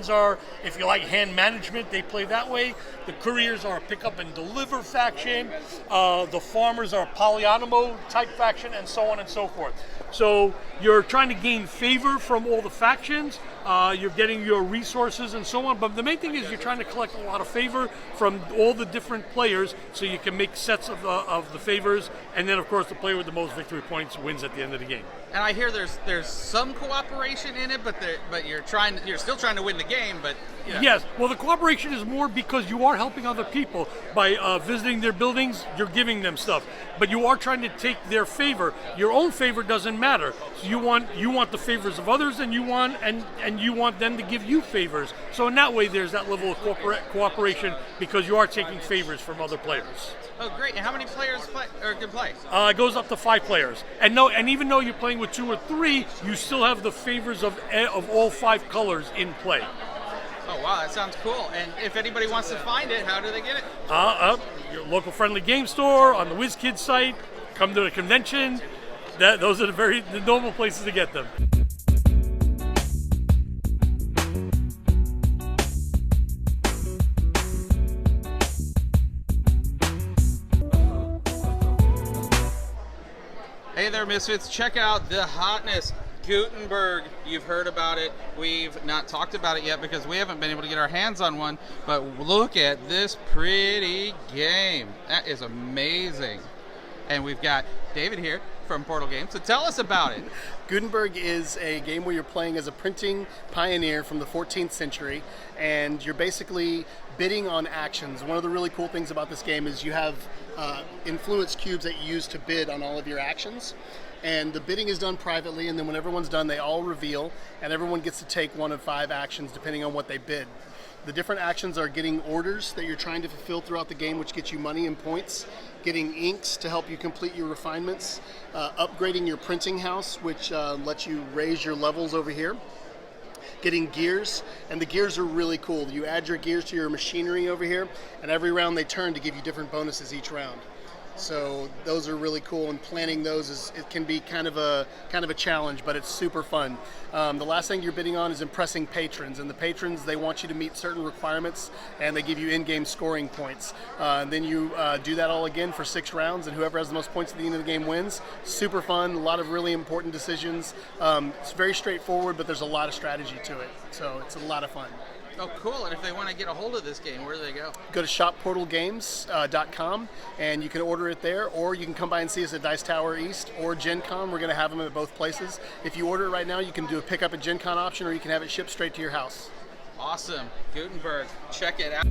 are, if you like hand management, they play that way. The couriers are a pick up and deliver faction. The farmers are a polyonimo type faction, and so on and so forth. So you're trying to gain favor from all the factions. You're getting your resources and so on, but the main thing is you're trying to collect a lot of favor from all the different players, so you can make sets of the favors, and then of course the player with the most victory points wins at the end of the game.
And I hear there's some cooperation in it, but you're still trying to win the game. But yeah.
Yes, well, the cooperation is more because you are helping other people by visiting their buildings. You're giving them stuff, but you are trying to take their favor. Your own favor doesn't matter. So you want the favors of others, and you want them to give you favors. So in that way, there's that level of cooperation because you are taking favors from other players.
Oh, great! And how many players can play?
It goes up to 5 players, and even though you're playing with 2 or 3, you still have the favors of all 5 colors in play.
Oh wow, that sounds cool. And if anybody wants to find it, how do they get it?
Your local friendly game store, on the WizKids site, come to the convention. Those are the normal places to get them.
Hey there, Misfits. Check out the hotness. Gutenberg, you've heard about it. We've not talked about it yet because we haven't been able to get our hands on one, but look at this pretty game. That is amazing. And we've got David here from Portal Games, so tell us about it.
Gutenberg is a game where you're playing as a printing pioneer from the 14th century, and you're basically bidding on actions. One of the really cool things about this game is you have influence cubes that you use to bid on all of your actions. And the bidding is done privately, and then when everyone's done, they all reveal, and everyone gets to take 1 of 5 actions depending on what they bid. The different actions are getting orders that you're trying to fulfill throughout the game, which gets you money and points, getting inks to help you complete your refinements, upgrading your printing house, which lets you raise your levels over here, getting gears, and the gears are really cool. You add your gears to your machinery over here, and every round they turn to give you different bonuses each round. So those are really cool, and planning those it can be kind of a challenge, but it's super fun. The last thing you're bidding on is impressing patrons, and the patrons, they want you to meet certain requirements, and they give you in-game scoring points. And then you do that all again for 6 rounds, and whoever has the most points at the end of the game wins. Super fun, a lot of really important decisions. It's very straightforward, but there's a lot of strategy to it, so it's a lot of fun.
Oh, cool. And if they want to get a hold of this game, where do they go?
Go to shopportalgames.com, and you can order it there, or you can come by and see us at Dice Tower East or Gen Con. We're going to have them at both places. If you order it right now, you can do a pickup at Gen Con option, or you can have it shipped straight to your house.
Awesome. Gutenberg. Check it out.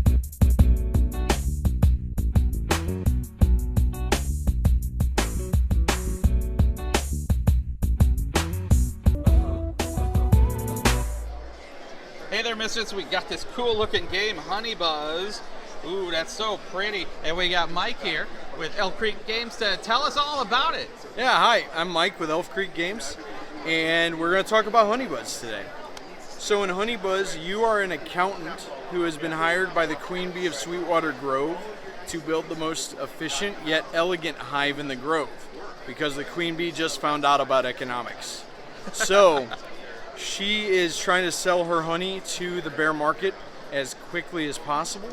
Hey there, Misfits. We got this cool looking game, Honey Buzz. Ooh, that's so pretty. And we got Mike here with Elf Creek Games to tell us all about it.
Yeah, hi. I'm Mike with Elf Creek Games, and we're going to talk about Honey Buzz today. So in Honey Buzz, you are an accountant who has been hired by the Queen Bee of Sweetwater Grove to build the most efficient yet elegant hive in the grove, because the Queen Bee just found out about economics. So she is trying to sell her honey to the bear market as quickly as possible,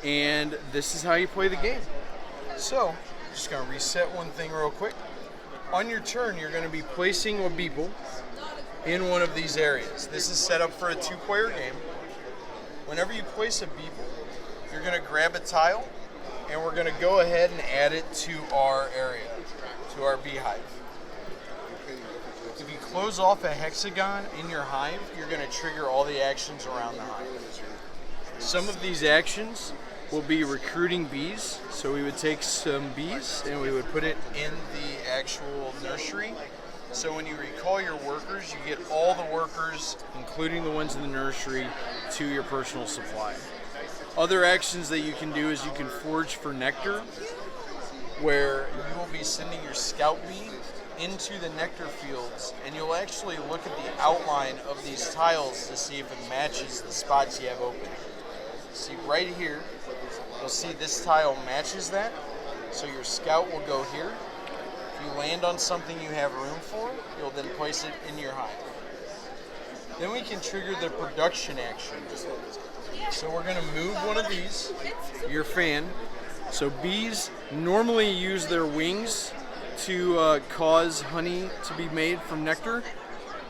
and this is how you play the game. So, just going to reset one thing real quick. On your turn, you're going to be placing a beeple in one of these areas. This is set up for a 2-player game. Whenever you place a beeple, you're going to grab a tile, and we're going to go ahead and add it to our area, to our beehive. If you close off a hexagon in your hive, you're going to trigger all the actions around the hive. Some of these actions will be recruiting bees, so we would take some bees and we would put it in the actual nursery. So when you recall your workers, you get all the workers, including the ones in the nursery, to your personal supply. Other actions that you can do is you can forage for nectar, where you will be sending your scout bee into the nectar fields, and you'll actually look at the outline of these tiles to see if it matches the spots you have open. See right here, you'll see this tile matches that, so your scout will go here. If you land on something you have room for, you'll then place it in your hive. Then we can trigger the production action. So we're going to move one of these, your fan. So bees normally use their wings to cause honey to be made from nectar.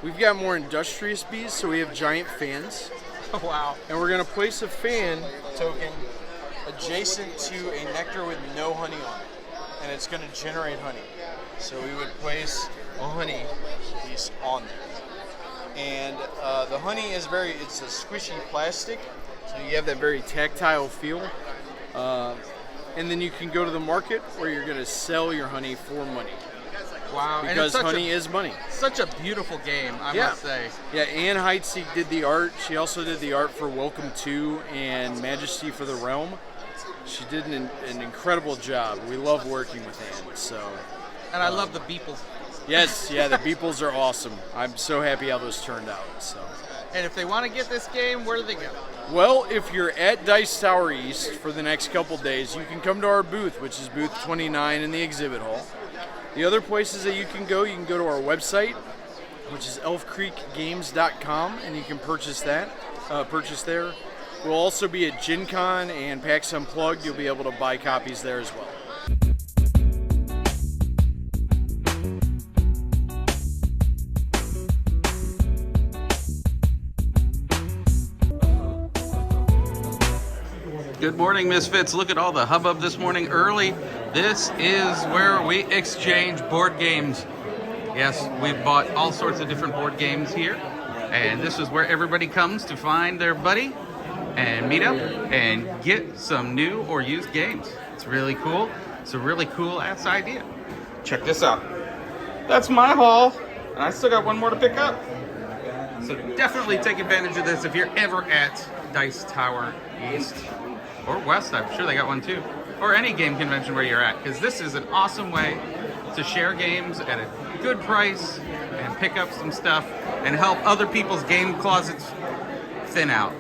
We've got more industrious bees, so we have giant fans.
Wow.
And we're going to place a fan token adjacent to a nectar with no honey on it. And it's going to generate honey. So we would place a honey piece on there. And the honey is it's a squishy plastic, so you have that very tactile feel. And then you can go to the market where you're going to sell your honey for money.
Wow.
Because honey is money.
Such a beautiful game, I must say.
Yeah, Anne Heitseek did the art. She also did the art for Welcome to and Majesty for the Realm. She did an incredible job. We love working with Anne. So.
And I love the beeples.
Yes, yeah, the beeples are awesome. I'm so happy how those turned out. So.
And if they want to get this game, where do they go?
Well, if you're at Dice Tower East for the next couple days, you can come to our booth, which is booth 29 in the exhibit hall. The other places that you can go to our website, which is elfcreekgames.com, and you can purchase there. We'll also be at Gen Con and PAX Unplugged. You'll be able to buy copies there as well.
Good morning, Misfits. Look at all the hubbub this morning early. This is where we exchange board games. Yes, we've bought all sorts of different board games here. And this is where everybody comes to find their buddy and meet up and get some new or used games. It's really cool. It's a really cool ass idea. Check this out. That's my haul. And I still got one more to pick up. So definitely take advantage of this if you're ever at Dice Tower East. Or West, I'm sure they got one too. Or any game convention where you're at, because this is an awesome way to share games at a good price and pick up some stuff and help other people's game closets thin out.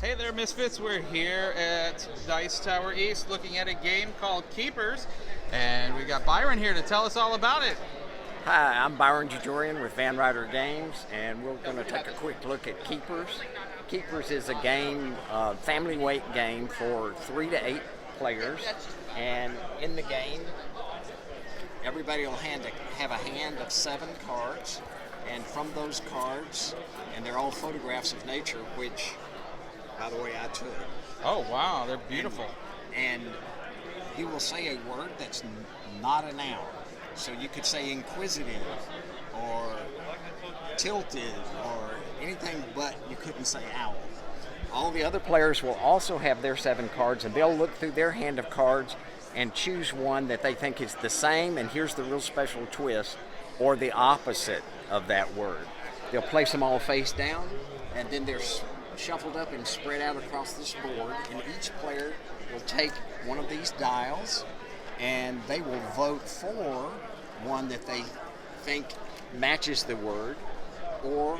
Hey there, Misfits. We're here at Dice Tower East looking at a game called Keepers. And we got Byron here to tell us all about it.
Hi, I'm Byron Jajorian with Van Ryder Games, and we're going to take a quick look at Keepers. Keepers is a game, family weight game for 3 to 8 players, and in the game, everybody will have a hand of 7 cards, and from those cards, and they're all photographs of nature, which, by the way, I took.
Oh wow, they're beautiful.
And you will say a word that's not a noun. So you could say inquisitive or tilted or anything, but you couldn't say owl. All the other players will also have their 7 cards, and they'll look through their hand of cards and choose one that they think is the same, and here's the real special twist, or the opposite of that word. They'll place them all face down, and then they're shuffled up and spread out across this board, and each player will take one of these dials and they will vote for one that they think matches the word or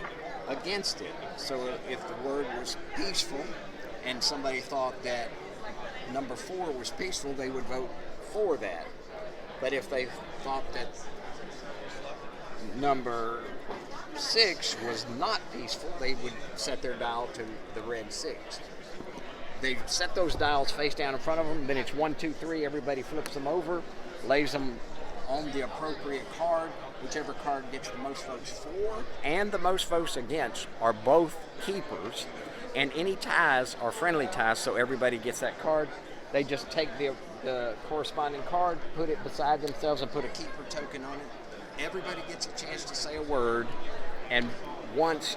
against it. So if the word was peaceful and somebody thought that number 4 was peaceful, they would vote for that. But if they thought that number 6 was not peaceful, they would set their dial to the red 6. They set those dials face down in front of them, then it's 1, 2, 3, everybody flips them over, lays them on the appropriate card. Whichever card gets the most votes for and the most votes against are both keepers, and any ties are friendly ties, so everybody gets that card. They just take the corresponding card, put it beside themselves, and put a keeper token on it. Everybody gets a chance to say a word, and once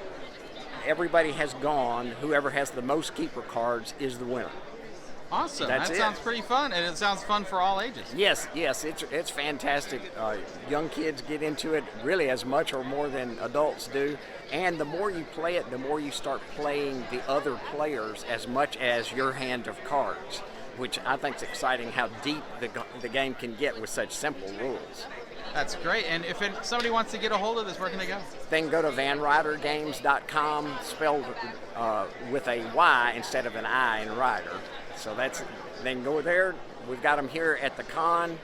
everybody has gone, whoever has the most keeper cards is the winner.
Awesome.
That's
That
it.
sounds pretty fun, and it sounds fun for all ages.
Yes, it's fantastic. Young kids get into it really as much or more than adults do. And the more you play it, the more you start playing the other players as much as your hand of cards, which I think is exciting how deep the game can get with such simple rules.
That's great. And if somebody wants to get a hold of this, where can they go?
They can go to vanridergames.com, spelled with a Y instead of an I in rider. So they can go there. We've got them here at the con.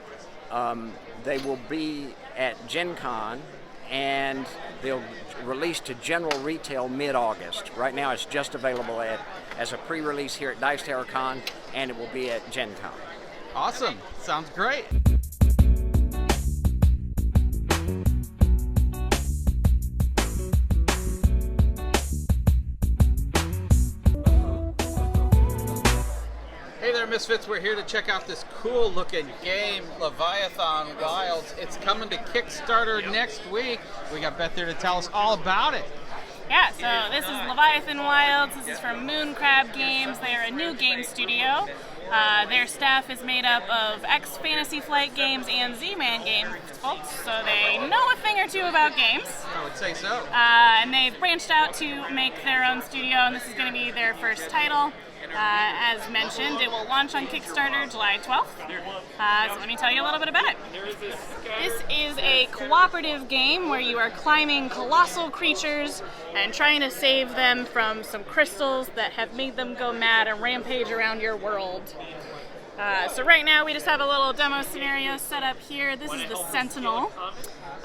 They will be at Gen Con, and they'll release to general retail mid-August. Right now it's just available as a pre-release here at Dice Tower Con, and it will be at Gen Con.
Awesome. Sounds great. Hey there, Misfits. We're here to check out this cool looking game, Leviathan Wilds. It's coming to Kickstarter next week. We got Beth here to tell us all about it.
Yeah, so this is Leviathan Wilds. This is from Moon Crab Games. They are a new game studio. Their staff is made up of ex-Fantasy Flight Games and Z-Man Games folks, so they know a thing or two about games.
I would say so.
And they've branched out to make their own studio, and this is going to be their first title. As mentioned, it will launch on Kickstarter July 12th. So let me tell you a little bit about it. This is a cooperative game where you are climbing colossal creatures and trying to save them from some crystals that have made them go mad and rampage around your world. So right now we just have a little demo scenario set up here. This is the Sentinel.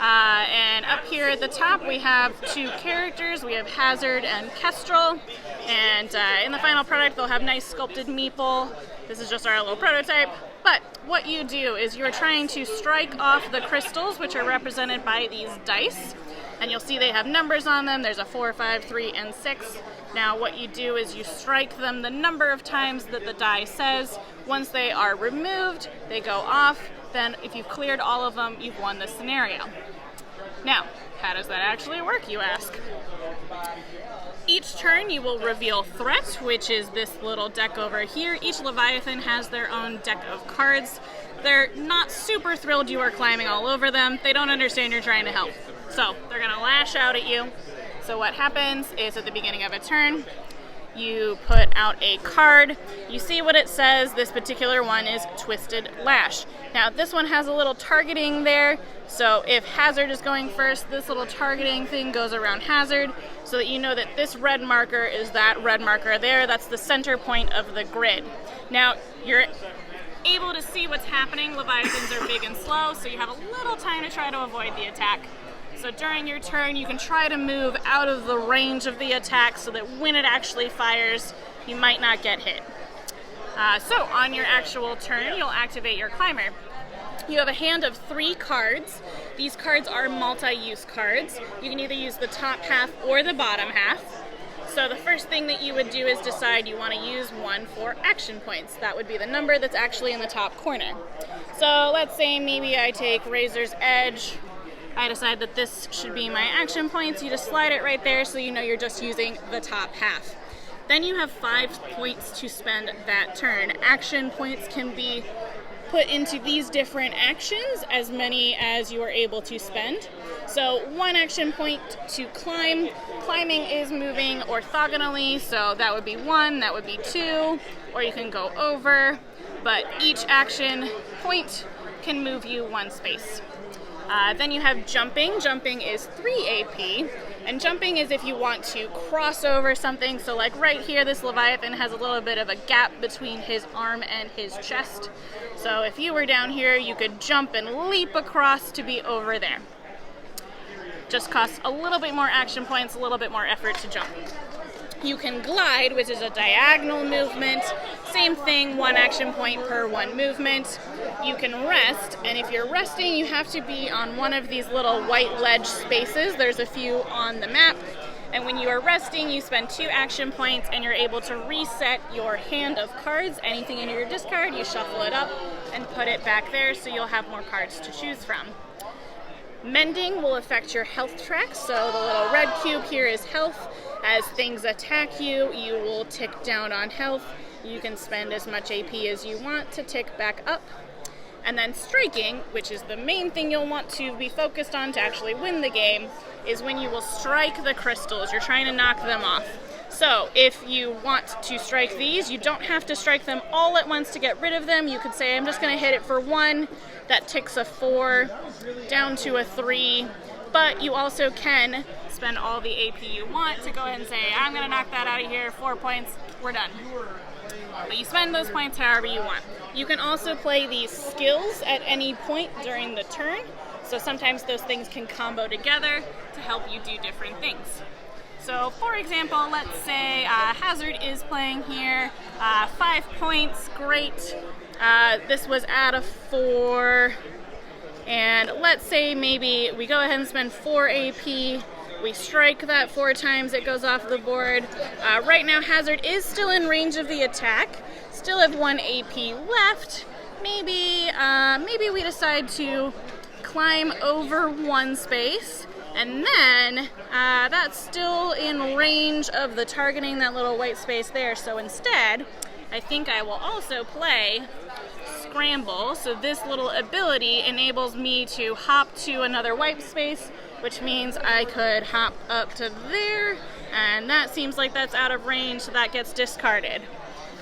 And up here at the top we have two characters. We have Hazard and Kestrel. And in the final product they'll have nice sculpted meeple. This is just our little prototype. But what you do is you're trying to strike off the crystals, which are represented by these dice. And you'll see they have numbers on them. There's a 4, 5, 3, and 6. Now what you do is you strike them the number of times that the die says. Once they are removed, they go off. Then if you've cleared all of them, you've won the scenario. Now, how does that actually work, you ask? Each turn you will reveal threat, which is this little deck over here. Each Leviathan has their own deck of cards. They're not super thrilled you are climbing all over them. They don't understand you're trying to help. So they're gonna lash out at you. So what happens is at the beginning of a turn, you put out a card. You see what it says. This particular one is Twisted Lash. Now this one has a little targeting there. So if Hazard is going first, this little targeting thing goes around Hazard so that you know that this red marker is that red marker there. That's the center point of the grid. Now you're able to see what's happening. Leviathans are big and slow, so you have a little time to try to avoid the attack. So during your turn, you can try to move out of the range of the attack so that when it actually fires, you might not get hit. So on your actual turn, you'll activate your climber. You have a hand of 3 cards. These cards are multi-use cards. You can either use the top half or the bottom half. So the first thing that you would do is decide you want to use one for action points. That would be the number that's actually in the top corner. So let's say maybe I take Razor's Edge. I decide that this should be my action points. You just slide it right there so you know you're just using the top half. Then you have 5 points to spend that turn. Action points can be put into these different actions, as many as you are able to spend. So 1 action point to climb. Climbing is moving orthogonally, so that would be 1, that would be 2, or you can go over, but each action point can move you 1 space. Then you have jumping. Jumping is 3 AP, and jumping is if you want to cross over something. So like right here, this Leviathan has a little bit of a gap between his arm and his chest. So if you were down here, you could jump and leap across to be over there. Just costs a little bit more action points, a little bit more effort to jump. You can glide, which is a diagonal movement. Same thing, 1 action point per 1 movement. You can rest, and if you're resting, you have to be on one of these little white ledge spaces. There's a few on the map. And when you are resting, you spend 2 action points, and you're able to reset your hand of cards. Anything in your discard, you shuffle it up and put it back there so you'll have more cards to choose from. Mending will affect your health track, so the little red cube here is health. As things attack you, you will tick down on health. You can spend as much AP as you want to tick back up. And then striking, which is the main thing you'll want to be focused on to actually win the game, is when you will strike the crystals. You're trying to knock them off. So if you want to strike these, you don't have to strike them all at once to get rid of them. You could say, I'm just going to hit it for 1. That ticks a 4 down to a 3. But you also can spend all the AP you want to go ahead and say, I'm going to knock that out of here, 4 points, we're done. But you spend those points however you want. You can also play these skills at any point during the turn. So sometimes those things can combo together to help you do different things. So for example, let's say Hazard is playing here, 5 points, great. This was at a 4. And let's say maybe we go ahead and spend 4 AP. We strike that 4 times, it goes off the board. Right now, Hazard is still in range of the attack. Still have 1 AP left. Maybe we decide to climb over 1 space, and then that's still in range of the targeting that little white space there. So instead, I think I will also play Scramble. So this little ability enables me to hop to another white space, which means I could hop up to there, and that seems like that's out of range, so that gets discarded.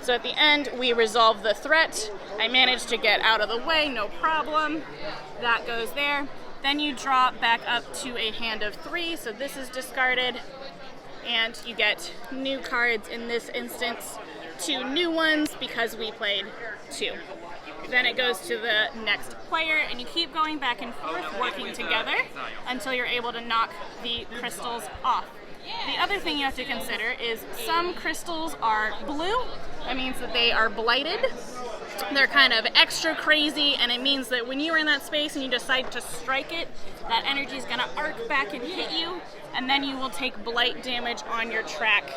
So at the end, we resolve the threat. I managed to get out of the way, no problem. That goes there. Then you drop back up to a hand of 3, so this is discarded, and you get new cards in this instance, 2 new ones because we played 2. Then it goes to the next player, and you keep going back and forth, working together until you're able to knock the crystals off. The other thing you have to consider is some crystals are blue. That means that they are blighted. They're kind of extra crazy, and it means that when you are in that space and you decide to strike it, that energy is going to arc back and hit you, and then you will take blight damage on your track.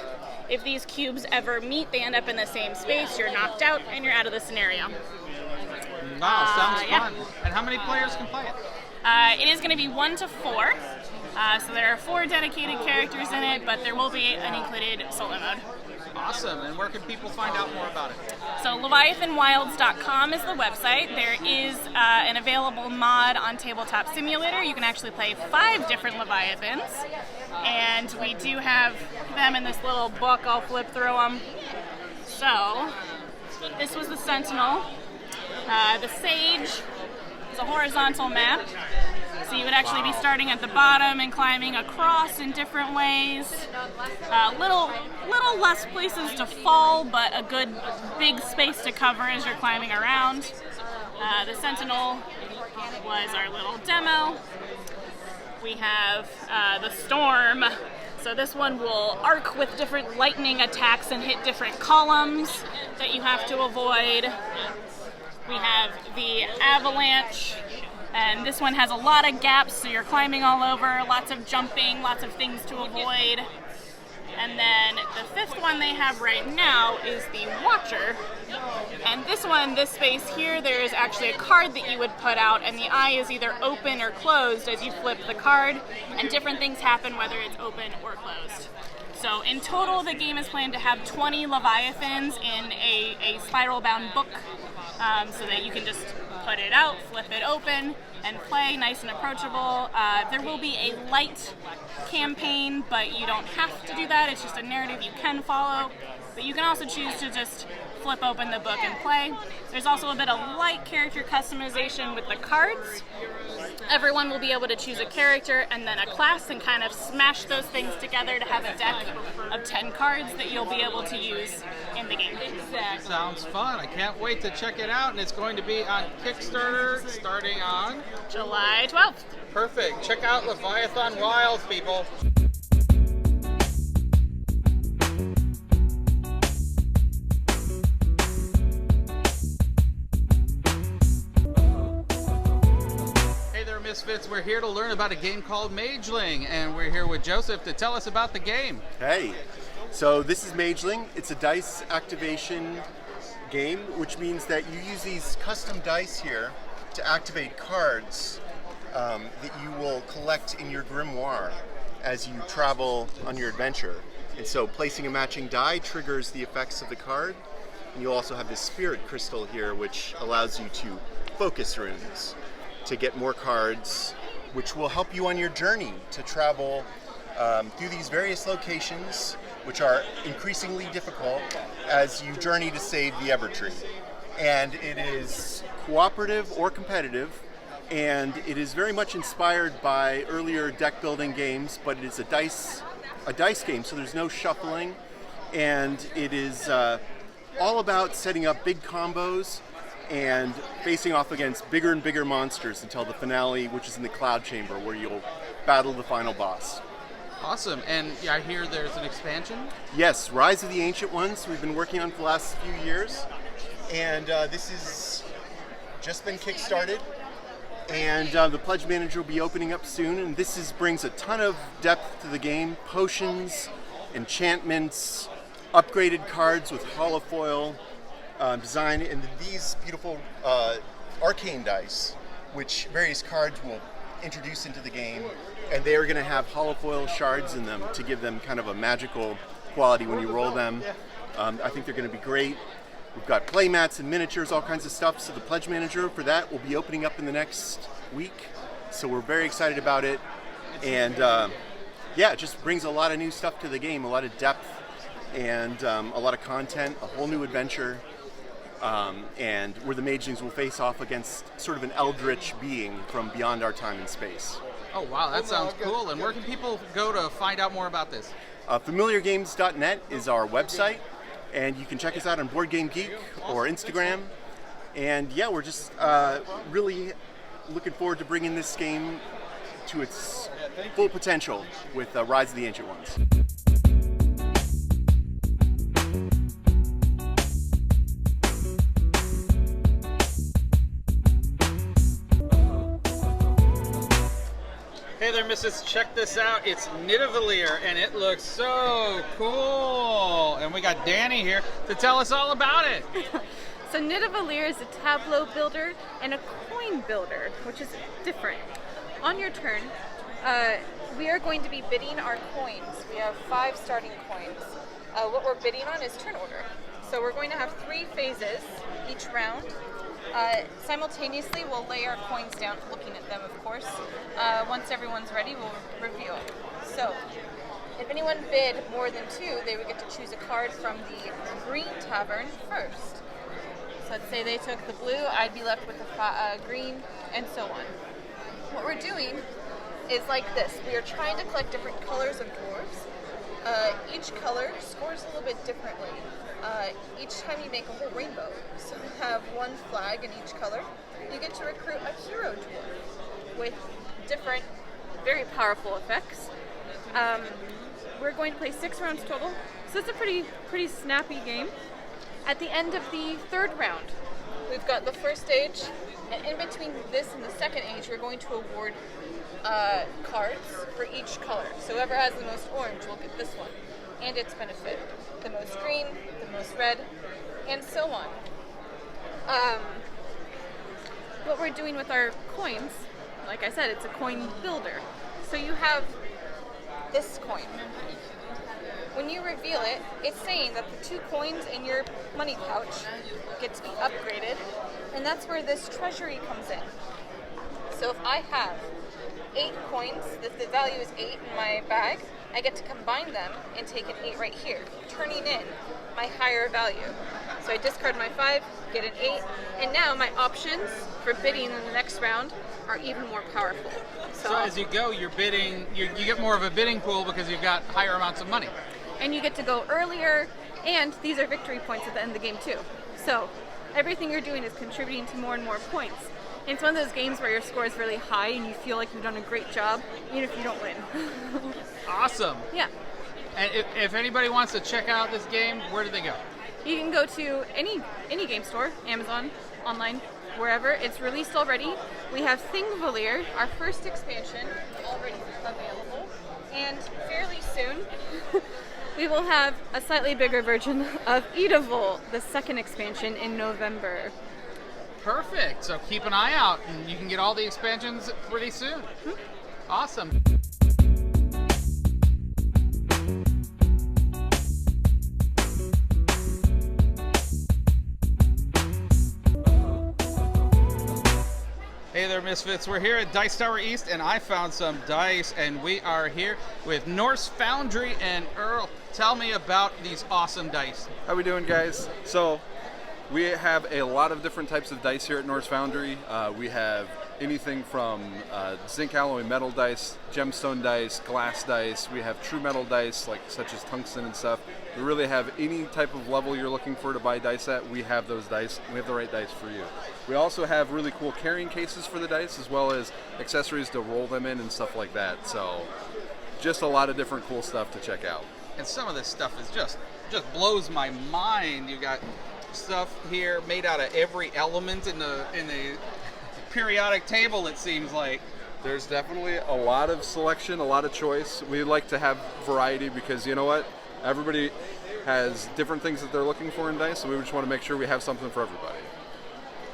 If these cubes ever meet, they end up in the same space, you're knocked out, and you're out of the scenario.
Wow, sounds
yeah.
fun. And how many players can play it?
It is going to be 1 to 4. So there are 4 dedicated characters in it, but there will be an included solo mode.
Awesome. And where can people find out more about it?
So LeviathanWilds.com is the website. There is an available mod on Tabletop Simulator. You can actually play 5 different Leviathans. And we do have them in this little book. I'll flip through them. So this was the Sentinel. The Sage is a horizontal map. So you would actually be starting at the bottom and climbing across in different ways. Little less places to fall, but a good big space to cover as you're climbing around. The Sentinel was our little demo. We have the Storm. So this one will arc with different lightning attacks and hit different columns that you have to avoid. We have the Avalanche, and this one has a lot of gaps, so you're climbing all over, lots of jumping, lots of things to avoid. And then the 5th one they have right now is the Watcher. And this one, this space here, there is actually a card that you would put out, and the eye is either open or closed as you flip the card, and different things happen whether it's open or closed. So in total, the game is planned to have 20 Leviathans in a spiral-bound book, so that you can just put it out, flip it open, and play nice and approachable. There will be a light campaign, but you don't have to do that. It's just a narrative you can follow. But you can also choose to just flip open the book and play. There's also a bit of light character customization with the cards. Everyone will be able to choose a character and then a class and kind of smash those things together to have a deck of 10 cards that you'll be able to use in the game.
Sounds fun. I can't wait to check it out, and it's going to be on Kickstarter starting on
July 12th.
Perfect. Check out Leviathan Wilds, people. Misfits, we're here to learn about a game called Mageling, and we're here with Joseph to tell us about the game.
Hey, so this is Mageling. It's a dice activation game, which means that you use these custom dice here to activate cards that you will collect in your grimoire as you travel on your adventure. And so placing a matching die triggers the effects of the card, And you'll also have this spirit crystal here, which allows you to focus runes to get more cards, which will help you on your journey to travel through these various locations, which are increasingly difficult as you journey to save the Evertree. And it is cooperative or competitive, and it is very much inspired by earlier deck building games, but it is a dice game, so there's no shuffling, and it is all about setting up big combos and facing off against bigger and bigger monsters until the finale, which is in the Cloud Chamber, where you'll battle the final boss.
Awesome. And I hear there's an expansion?
Yes, Rise of the Ancient Ones we've been working on for the last few years, and this has just been kickstarted, and the Pledge Manager will be opening up soon, and this brings a ton of depth to the game. Potions, enchantments, upgraded cards with holofoil design, and these beautiful arcane dice, which various cards will introduce into the game, and they are going to have holofoil shards in them to give them kind of a magical quality when you roll them. I think they're going to be great. We've got play mats and miniatures, all kinds of stuff, so the Pledge Manager for that will be opening up in the next week, so we're very excited about it. And yeah, it just brings a lot of new stuff to the game, a lot of depth, and a lot of content, a whole new adventure, and where the Magelings will face off against sort of an eldritch being from beyond our time and space.
Oh wow, that sounds cool. And where can people go to find out more about this?
Familiargames.net is our website, and you can check us out on Board Game Geek or Instagram. And yeah, we're just really looking forward to bringing this game to its full potential with Rise of the Ancient Ones.
Hey there, Misfits, check this out. It's Nidavellir, and it looks so cool. And we got Danny here to tell us all about it.
So Nidavellir is a tableau builder and a coin builder, which is different. On your turn, we are going to be bidding our coins. We have 5 starting coins. What we're bidding on is turn order. So we're going to have 3 phases each round. Simultaneously, we'll lay our coins down, looking at them, of course. Once everyone's ready, we'll reveal. So, if anyone bid more than 2, they would get to choose a card from the green tavern first. So let's say they took the blue, I'd be left with the green, and so on. What we're doing is like this. We are trying to collect different colors of dwarves. Each color scores a little bit differently. Each time you make a whole rainbow, so you have 1 flag in each color, you get to recruit a hero dwarf with different, very powerful effects. We're going to play 6 rounds total, so it's a pretty snappy game. At the end of the 3rd round, we've got the first stage, and in between this and the second age, we're going to award cards for each color. So whoever has the most orange will get this one, and its benefit. The most green, the most red, and so on. What we're doing with our coins, like I said, it's a coin builder. So you have this coin. When you reveal it, it's saying that the 2 coins in your money pouch get to be upgraded, and that's where this treasury comes in. So if I have 8 coins, the value is 8 in my bag, I get to combine them and take an 8 right here, turning in my higher value. So I discard my 5, get an 8, and now my options for bidding in the next round are even more powerful.
So as you go, you're bidding, you get more of a bidding pool because you've got higher amounts of money.
And you get to go earlier, and these are victory points at the end of the game too. So everything you're doing is contributing to more and more points. And it's one of those games where your score is really high and you feel like you've done a great job, even if you don't win.
Awesome.
Yeah.
And if anybody wants to check out this game, where do they go?
You can go to any game store, Amazon, online, wherever. It's released already. We have Thingvellir, our first expansion, already available. And fairly soon, we will have a slightly bigger version of Edavol, the second expansion, in November.
Perfect. So keep an eye out, and you can get all the expansions pretty soon. Awesome. Misfits? We're here at Dice Tower East, and I found some dice, and we are here with Norse Foundry and Earl. Tell me about these awesome dice.
How we doing, guys? So, we have a lot of different types of dice here at Norse Foundry. We have anything from zinc alloy metal dice, gemstone dice, glass dice. We have true metal dice, such as tungsten and stuff. We really have any type of level you're looking for to buy dice at. We have those dice. We have the right dice for you. We also have really cool carrying cases for the dice, as well as accessories to roll them in and stuff like that. So, just a lot of different cool stuff to check out.
And some of this stuff is just blows my mind. You got stuff here made out of every element in the periodic table, it seems like.
There's definitely a lot of selection, a lot of choice. We like to have variety because, you know what, everybody has different things that they're looking for in dice, so we just want to make sure we have something for everybody.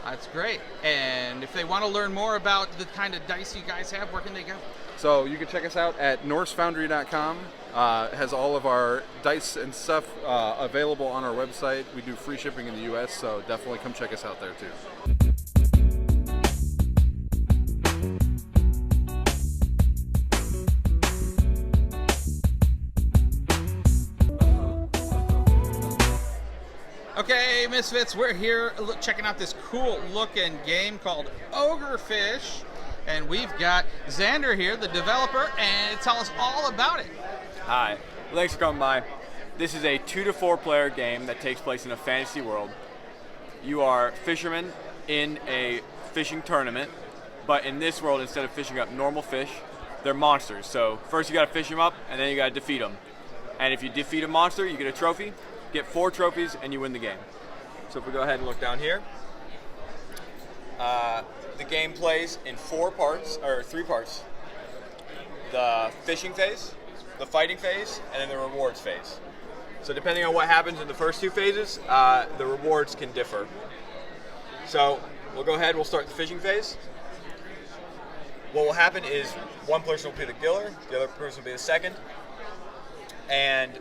That's great. And if they want to learn more about the kind of dice you guys have, where can they go?
So you can check us out at norsefoundry.com. It has all of our dice and stuff available on our website. We do free shipping in the US, so definitely come check us out there too.
Okay, Misfits, we're here checking out this cool looking game called Ogrefish, and we've got Xander here, the developer, and tell us all about it.
Hi, thanks for coming by. This is a 2 to 4 player game that takes place in a fantasy world. You are fishermen in a fishing tournament, but in this world, instead of fishing up normal fish, they're monsters. So first you gotta fish them up, and then you gotta defeat them. And if you defeat a monster, you get a trophy. Get 4 trophies and you win the game. So if we go ahead and look down here, the game plays in 3 parts. The fishing phase, the fighting phase, and then the rewards phase. So depending on what happens in the first 2 phases, the rewards can differ. So we'll go ahead, we'll start the fishing phase. What will happen is one person will be the giller, the other person will be the second, and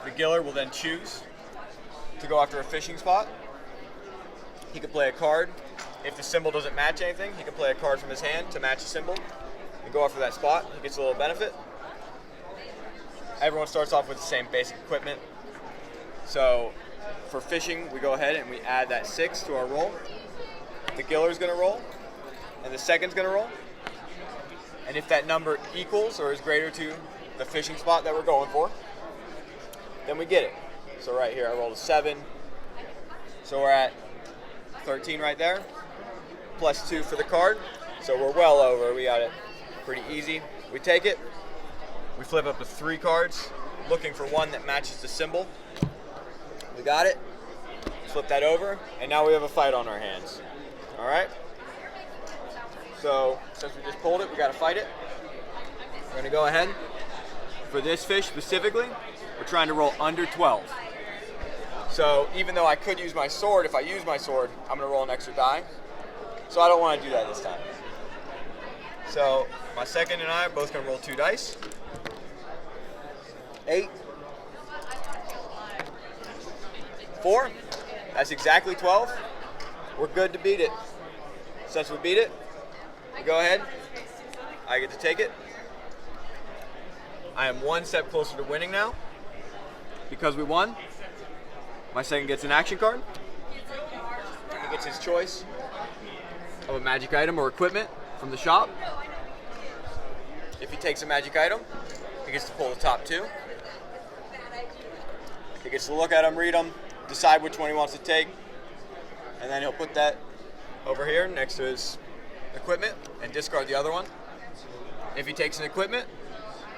the giller will then choose to go after a fishing spot. He could play a card. If the symbol doesn't match anything, he can play a card from his hand to match the symbol and go after that spot. He gets a little benefit. Everyone starts off with the same basic equipment. So for fishing, we go ahead and we add that 6 to our roll. The giller's gonna roll, and the second's gonna roll. And if that number equals or is greater to the fishing spot that we're going for, then we get it. So right here, I rolled a 7. So we're at 13 right there, plus 2 for the card. So we're well over. We got it pretty easy. We take it. We flip up to 3 cards, looking for one that matches the symbol. We got it. Flip that over, and now we have a fight on our hands. All right? So since we just pulled it, we got to fight it. We're going to go ahead. For this fish specifically, we're trying to roll under 12. So even though I could use my sword, if I use my sword, I'm going to roll an extra die. So I don't want to do that this time. So my second and I are both going to roll 2 dice. 8. 4. That's exactly 12. We're good to beat it. Since we beat it, we go ahead. I get to take it. I am 1 step closer to winning now. Because we won, my second gets an action card. He gets his choice of a magic item or equipment from the shop. If he takes a magic item, he gets to pull the top 2. He gets to look at them, read them, decide which one he wants to take, and then he'll put that over here next to his equipment and discard the other one. If he takes an equipment,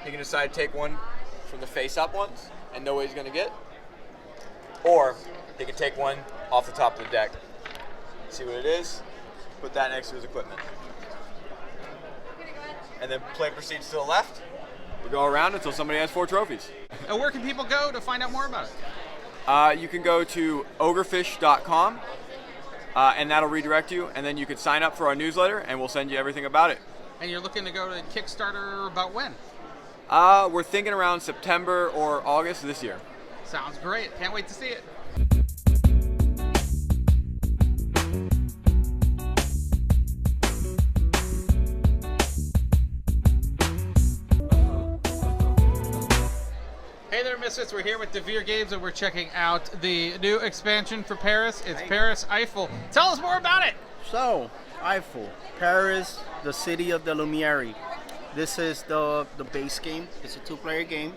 he can decide to take one from the face-up ones and know what he's going to get. Or he can take one off the top of the deck, see what it is, put that next to his equipment. And then play proceeds to the left. We go around until somebody has 4 trophies.
And where can people go to find out more about it?
You can go to ogrefish.com, and that'll redirect you, and then you can sign up for our newsletter, and we'll send you everything about it.
And you're looking to go to Kickstarter about when?
We're thinking around September or August this year.
Sounds great. Can't wait to see it. there, Misfits. We're here with DeVere Games, and we're checking out the new expansion for Paris. It's Paris Eiffel. Tell us more about it.
So, Eiffel, Paris, the city of the Lumiere. This is the base game. It's a 2-player game,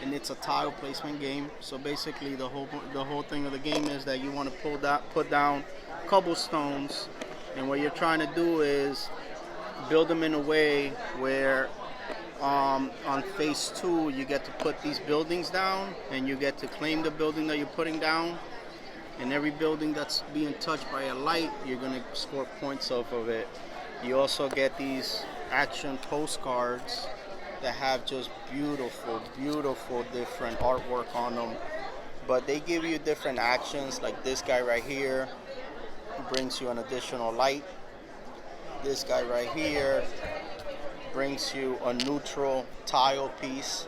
and it's a tile placement game. So basically, the whole thing of the game is that you want to put down cobblestones, and what you're trying to do is build them in a way where on phase 2 you get to put these buildings down, and you get to claim the building that you're putting down. And every building that's being touched by a light, you're going to score points off of it. You also get these action postcards that have just beautiful, beautiful different artwork on them. But they give you different actions, like this guy right here brings you an additional light. This guy right here brings you a neutral tile piece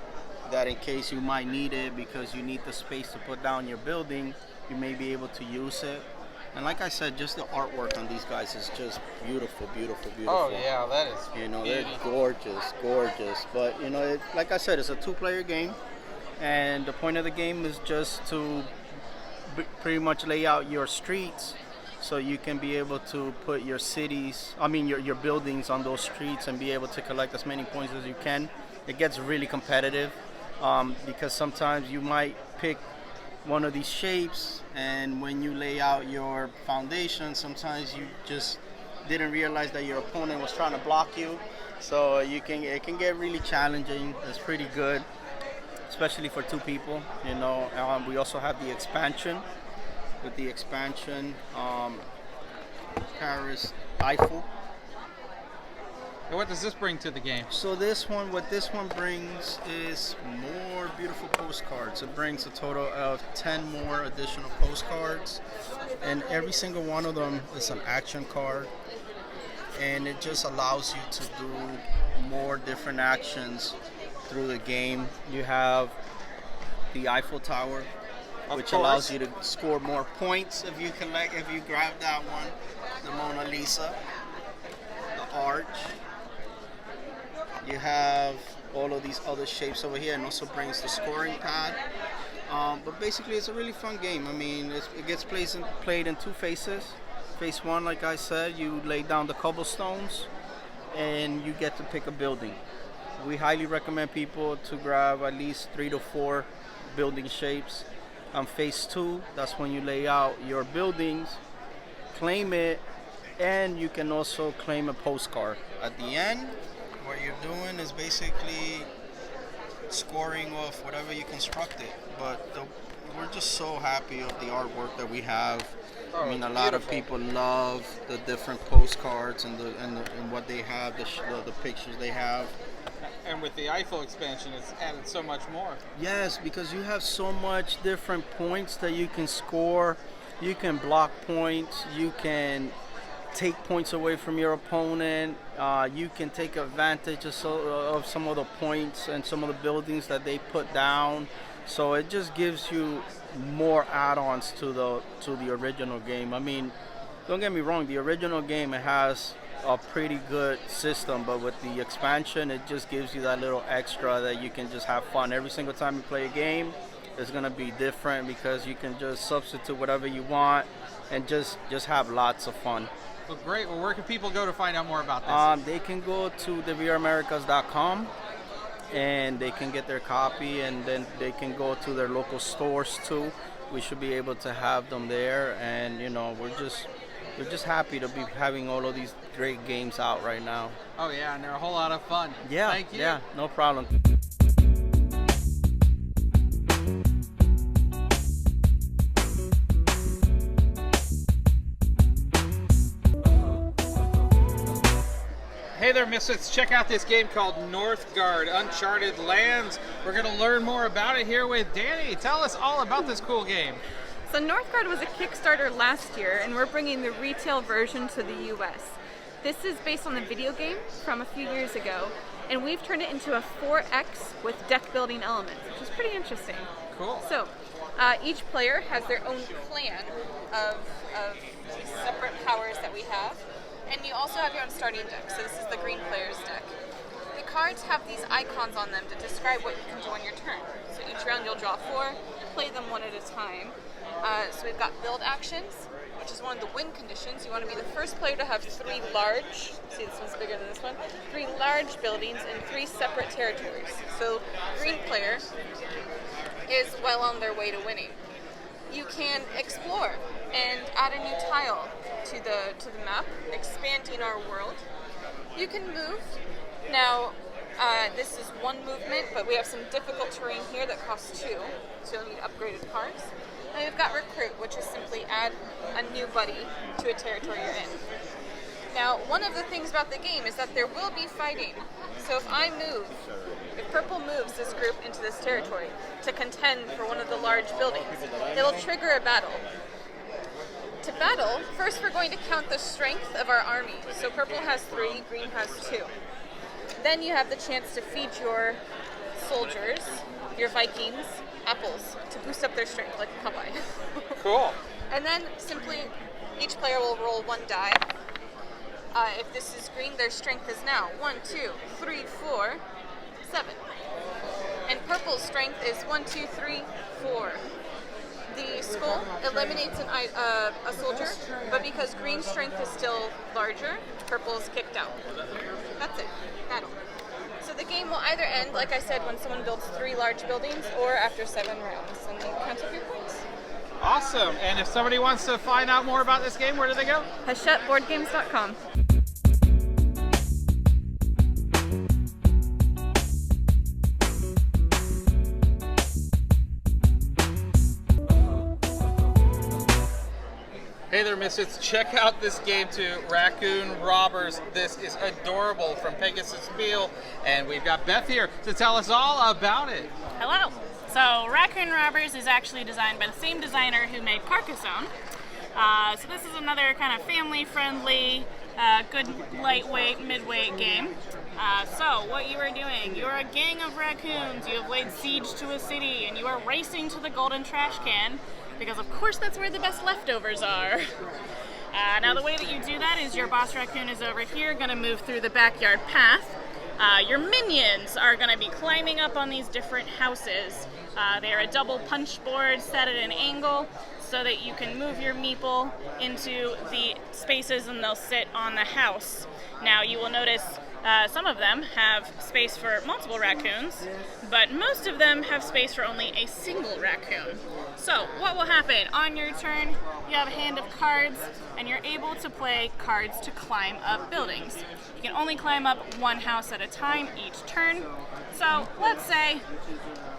that in case you might need it because you need the space to put down your building, you may be able to use it. And like I said, just the artwork on these guys is just beautiful, beautiful, beautiful.
Oh yeah, that is.
You know,
beauty.
they're gorgeous, gorgeous. But you know, like I said, it's a 2-player game, and the point of the game is just to pretty much lay out your streets, so you can be able to put your your buildings on those streets and be able to collect as many points as you can. It gets really competitive because sometimes you might pick one of these shapes, and when you lay out your foundation, sometimes you just didn't realize that your opponent was trying to block you. So it can get really challenging. It's pretty good, especially for 2 people. You know, we also have the expansion. With the expansion, Paris Eiffel.
And what does this bring to the game?
So what this one brings is more beautiful postcards. It brings a total of 10 more additional postcards, and every single one of them is an action card, and it just allows you to do more different actions through the game. You have the Eiffel Tower, which allows you to score more points if you grab that one. The Mona Lisa, the Arch. You have all of these other shapes over here, and also brings the scoring pad. But basically, it's a really fun game. I mean, it gets played in 2 phases. Phase 1, like I said, you lay down the cobblestones, and you get to pick a building. We highly recommend people to grab at least 3 to 4 building shapes. On phase 2, that's when you lay out your buildings, claim it, and you can also claim a postcard. At the end, what you're doing is basically scoring off whatever you constructed. But we're just so happy of the artwork that we have. I mean, a lot of people love the different postcards and what they have, the pictures they have.
And with the Eiffel expansion, it's added so much more.
Yes, because you have so much different points that you can score. You can block points. You can take points away from your opponent. You can take advantage of some of the points and some of the buildings that they put down. So it just gives you more add-ons to the original game. I mean, don't get me wrong, the original game, it has a pretty good system, but with the expansion, it just gives you that little extra that you can just have fun. Every single time you play a game, it's gonna be different because you can just substitute whatever you want and just have lots of fun.
Well, great. Well, where can people go to find out more about this?
They can go to thevereamericas.com and they can get their copy, and then they can go to their local stores too. We should be able to have them there, and you know, we're just happy to be having all of these great games out right now.
Oh yeah, and they're a whole lot of fun.
Yeah,
Thank you.
Yeah, no problem.
Hey there, Misfits. Check out this game called Northgard, Uncharted Lands. We're going to learn more about it here with Danny. Tell us all about this cool game.
So Northgard was a Kickstarter last year, and we're bringing the retail version to the US. This is based on the video game from a few years ago, and we've turned it into a 4X with deck building elements, which is pretty interesting.
Cool.
So each player has their own clan of these separate powers that we have. And you also have your own starting deck, so this is the green player's deck. The cards cards have these icons on them to describe what you can do on your turn. So each round you'll draw 4, play them one at a time. So we've got build actions, which is one of the win conditions. You want to be the first player to have 3 large, see this one's bigger than this one, 3 large buildings in 3 separate territories. So green player is well on their way to winning. You can explore and add a new tile to the map, expanding our world. You can move. Now, this is 1 movement, but we have some difficult terrain here that costs 2, so you'll need upgraded cards. And we've got recruit, which is simply add a new buddy to a territory you're in. Now, one of the things about the game is that there will be fighting. So if purple moves this group into this territory to contend for one of the large buildings, it'll trigger a battle. To battle, first we're going to count the strength of our army. So purple has 3, green has 2. Then you have the chance to feed your soldiers, your Vikings, apples to boost up their strength, like Popeye.
Cool.
And then simply, each player will roll 1 die. If this is green, their strength is now 1, 2, 3, 4, 7. And purple's strength is 1, 2, 3, 4. The skull eliminates a soldier, but because green's strength is still larger, purple is kicked out. That's it. Battle. So the game will either end, like I said, when someone builds 3 large buildings, or after 7 rounds, and you count up your points.
Awesome. And if somebody wants to find out more about this game, where do they go?
HachetteBoardgames.com.
Hey there, Misfits. Check out this game too, Raccoon Robbers. This is adorable from Pegasus Spiel. And we've got Beth here to tell us all about it.
Hello. So Raccoon Robbers is actually designed by the same designer who made Carcassonne. So this is another kind of family-friendly, good lightweight, midweight game. So what you are doing, you are a gang of raccoons. You have laid siege to a city, and you are racing to the golden trash can, because of course that's where the best leftovers are. Now the way that you do that is your boss raccoon is over here, going to move through the backyard path. Your minions are going to be climbing up on these different houses. They are a double punch board set at an angle so that you can move your meeple into the spaces and they'll sit on the house. Now you will notice some of them have space for multiple raccoons, but most of them have space for only a single raccoon. So what will happen? On your turn, you have a hand of cards, and you're able to play cards to climb up buildings. You can only climb up 1 house at a time each turn. So let's say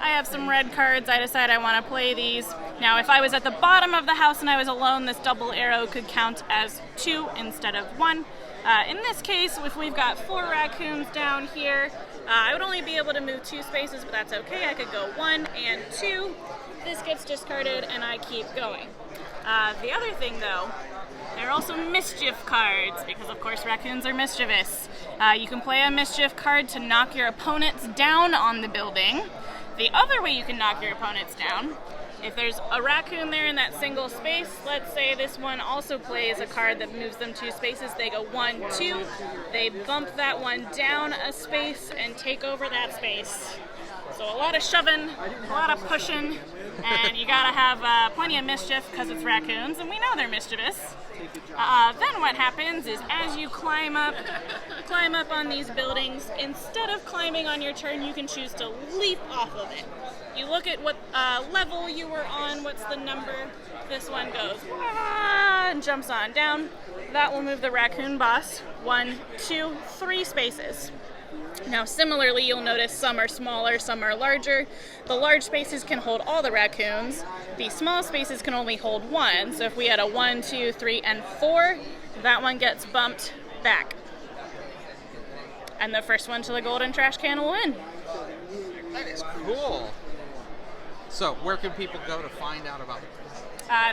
I have some red cards, I decide I want to play these. Now if I was at the bottom of the house and I was alone, this double arrow could count as 2 instead of 1. In this case, if we've got 4 raccoons down here, I would only be able to move 2 spaces, but that's okay. I could go 1 and 2. This gets discarded and I keep going. The other thing though, there are also mischief cards, because of course raccoons are mischievous. You can play a mischief card to knock your opponents down on the building. The other way you can knock your opponents down, if there's a raccoon there in that single space, let's say this one also plays a card that moves them 2 spaces, they go 1, 2, they bump that one down a space and take over that space. So a lot of shoving, a lot of pushing, and you gotta have plenty of mischief because it's raccoons, and we know they're mischievous. Then what happens is as you climb up on these buildings, instead of climbing on your turn, you can choose to leap off of it. You look at what level you were on, what's the number. This one goes and jumps on down. That will move the raccoon boss 1, 2, 3 spaces. Now similarly, you'll notice some are smaller, some are larger. The large spaces can hold all the raccoons. The small spaces can only hold 1. So if we had a 1, 2, 3, and 4, that one gets bumped back. And the first one to the golden trash can will win.
That is cool. So where can people go to find out about it?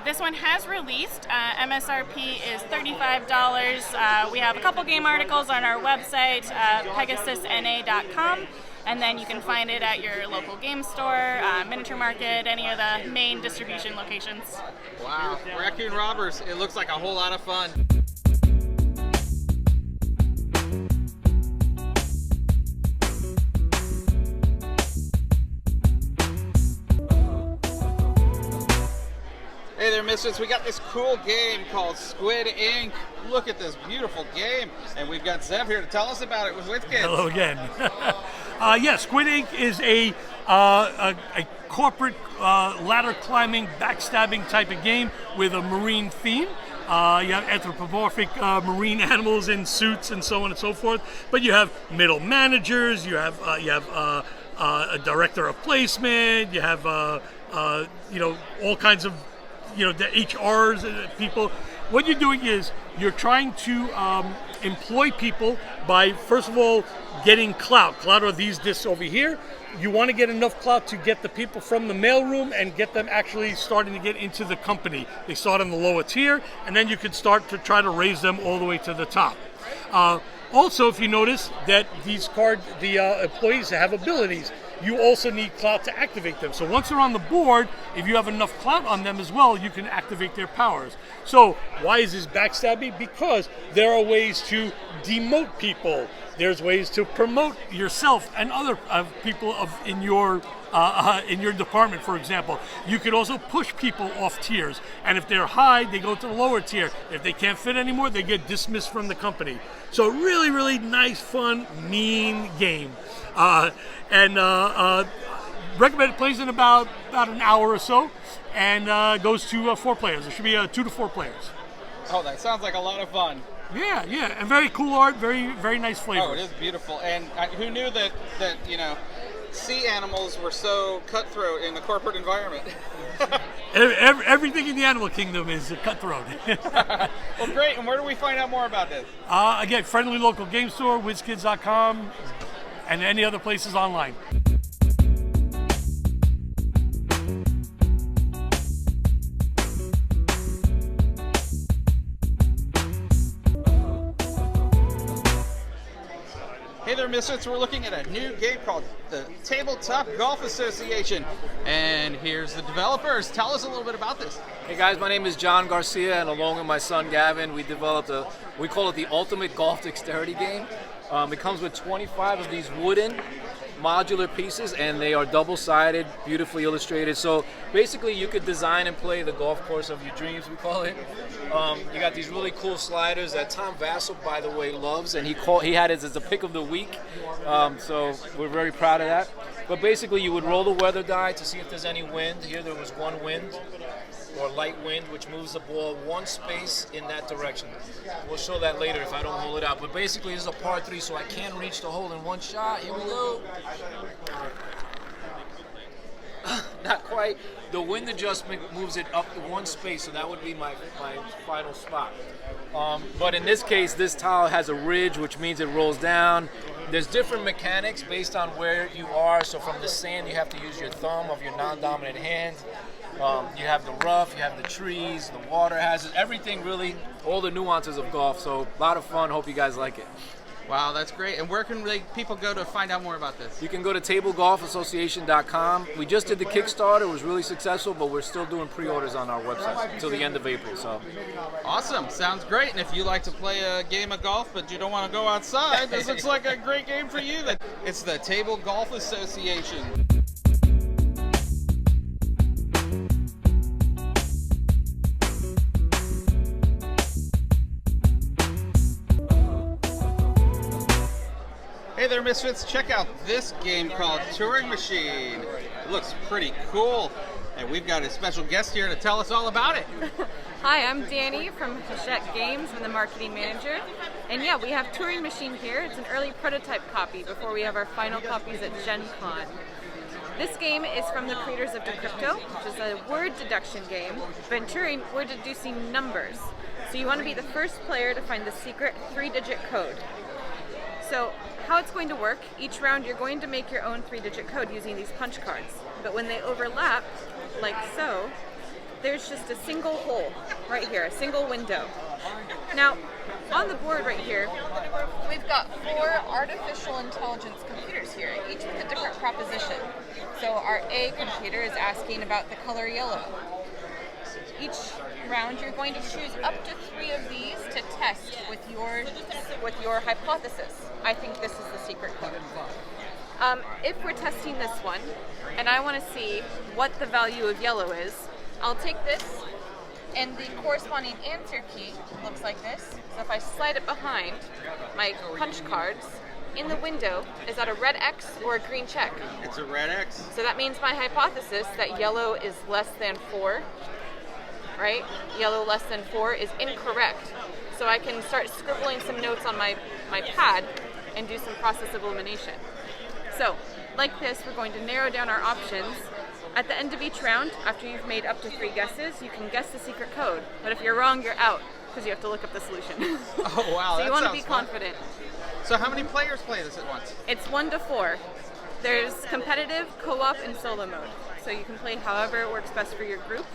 This one has released. MSRP is $35. We have a couple game articles on our website, pegasusna.com, and then you can find it at your local game store, miniature market, any of the main distribution locations.
Wow, Raccoon Robbers, it looks like a whole lot of fun. Misfits, we got this cool game called Squid Ink. Look at this beautiful game. And we've got Zev here to tell us about it with WithKids.
Hello again. Squid Ink is a corporate ladder climbing, backstabbing type of game with a marine theme. You have anthropomorphic marine animals in suits and so on and so forth. But you have middle managers, you have a director of placement, you have all kinds of the HRs people. What you're doing is you're trying to employ people by, first of all, getting clout. Clout are these discs over here. You want to get enough clout to get the people from the mailroom and get them actually starting to get into the company. They start on the lower tier, and then you can start to try to raise them all the way to the top. Also, if you notice that the employees have abilities, you also need clout to activate them. So once they're on the board, if you have enough clout on them as well, you can activate their powers. So why is this backstabbing? Because there are ways to demote people. There's ways to promote yourself and other people in your department, for example. You could also push people off tiers, and if they're high, they go to the lower tier. If they can't fit anymore, they get dismissed from the company. So really, really nice, fun, mean game. Recommend it plays in about an hour or so, and goes to 4 players. There should be 2 to 4 players.
Oh, that sounds like a lot of fun.
Yeah, and very cool art, very, very nice flavor.
Oh, it is beautiful. And who knew that sea animals were so cutthroat in the corporate environment?
Everything in the animal kingdom is cutthroat.
Well, great. And where do we find out more about this?
Again, friendly local game store, WizKids.com, and any other places online.
Hey there, Misfits. We're looking at a new game called the Tabletop Golf Association. And here's the developers. Tell us a little bit about this.
Hey guys, my name is John Garcia, and along with my son Gavin, we developed we call it the Ultimate Golf Dexterity Game. It comes with 25 of these wooden modular pieces, and they are double-sided, beautifully illustrated. So basically you could design and play the golf course of your dreams, we call it. You got these really cool sliders that Tom Vassell, by the way, loves, and he had it as a pick of the week. So we're very proud of that. But basically you would roll the weather die to see if there's any wind. Here there was one wind, or light wind, which moves the ball one space in that direction. We'll show that later if I don't hold it out. But basically this is a par 3, so I can reach the hole in one shot. Here we go. Not quite. The wind adjustment moves it up to one space, so that would be my final spot. But in this case, this tile has a ridge, which means it rolls down. There's different mechanics based on where you are. So from the sand, you have to use your thumb of your non-dominant hand. You have the rough, you have the trees, the water hazards, everything really, all the nuances of golf. So a lot of fun. Hope you guys like it.
Wow, that's great. And where can people go to find out more about this?
You can go to tablegolfassociation.com. We just did the Kickstarter. It was really successful, but we're still doing pre-orders on our website until the end of April. So,
awesome. Sounds great. And if you like to play a game of golf, but you don't want to go outside, this looks like a great game for you. It's the Table Golf Association. Hey there, Misfits. Check out this game called Turing Machine. It looks pretty cool. And we've got a special guest here to tell us all about it.
Hi, I'm Danny from Hachette Games. I'm the marketing manager. And yeah, we have Turing Machine here. It's an early prototype copy before we have our final copies at Gen Con. This game is from the creators of Decrypto, which is a word deduction game. But in Turing, we're deducing numbers. So you want to be the first player to find the secret 3-digit code. So how it's going to work, each round you're going to make your own 3-digit code using these punch cards. But when they overlap, like so, there's just a single hole right here, a single window. Now, on the board right here, we've got 4 artificial intelligence computers here, each with a different proposition. So our A computer is asking about the color yellow. Each round you're going to choose up to 3 of these to test with your hypothesis. I think this is the secret code. If we're testing this one, and I want to see what the value of yellow is, I'll take this And the corresponding answer key looks like this. So if I slide it behind my punch cards, in the window, is that a red X or a green check?
It's a red X.
So that means my hypothesis that yellow is less than 4, right? Yellow less than 4 is incorrect. So I can start scribbling some notes on my pad and do some process of elimination. So, like this, we're going to narrow down our options. At the end of each round, after you've made up to 3 guesses, you can guess the secret code. But if you're wrong, you're out, because you have to look up the solution.
Oh, wow.
So you want to
sounds
be
fun.
confident.
So how many players play this at once?
It's 1 to 4. There's competitive, co-op, and solo mode. So you can play however works best for your group.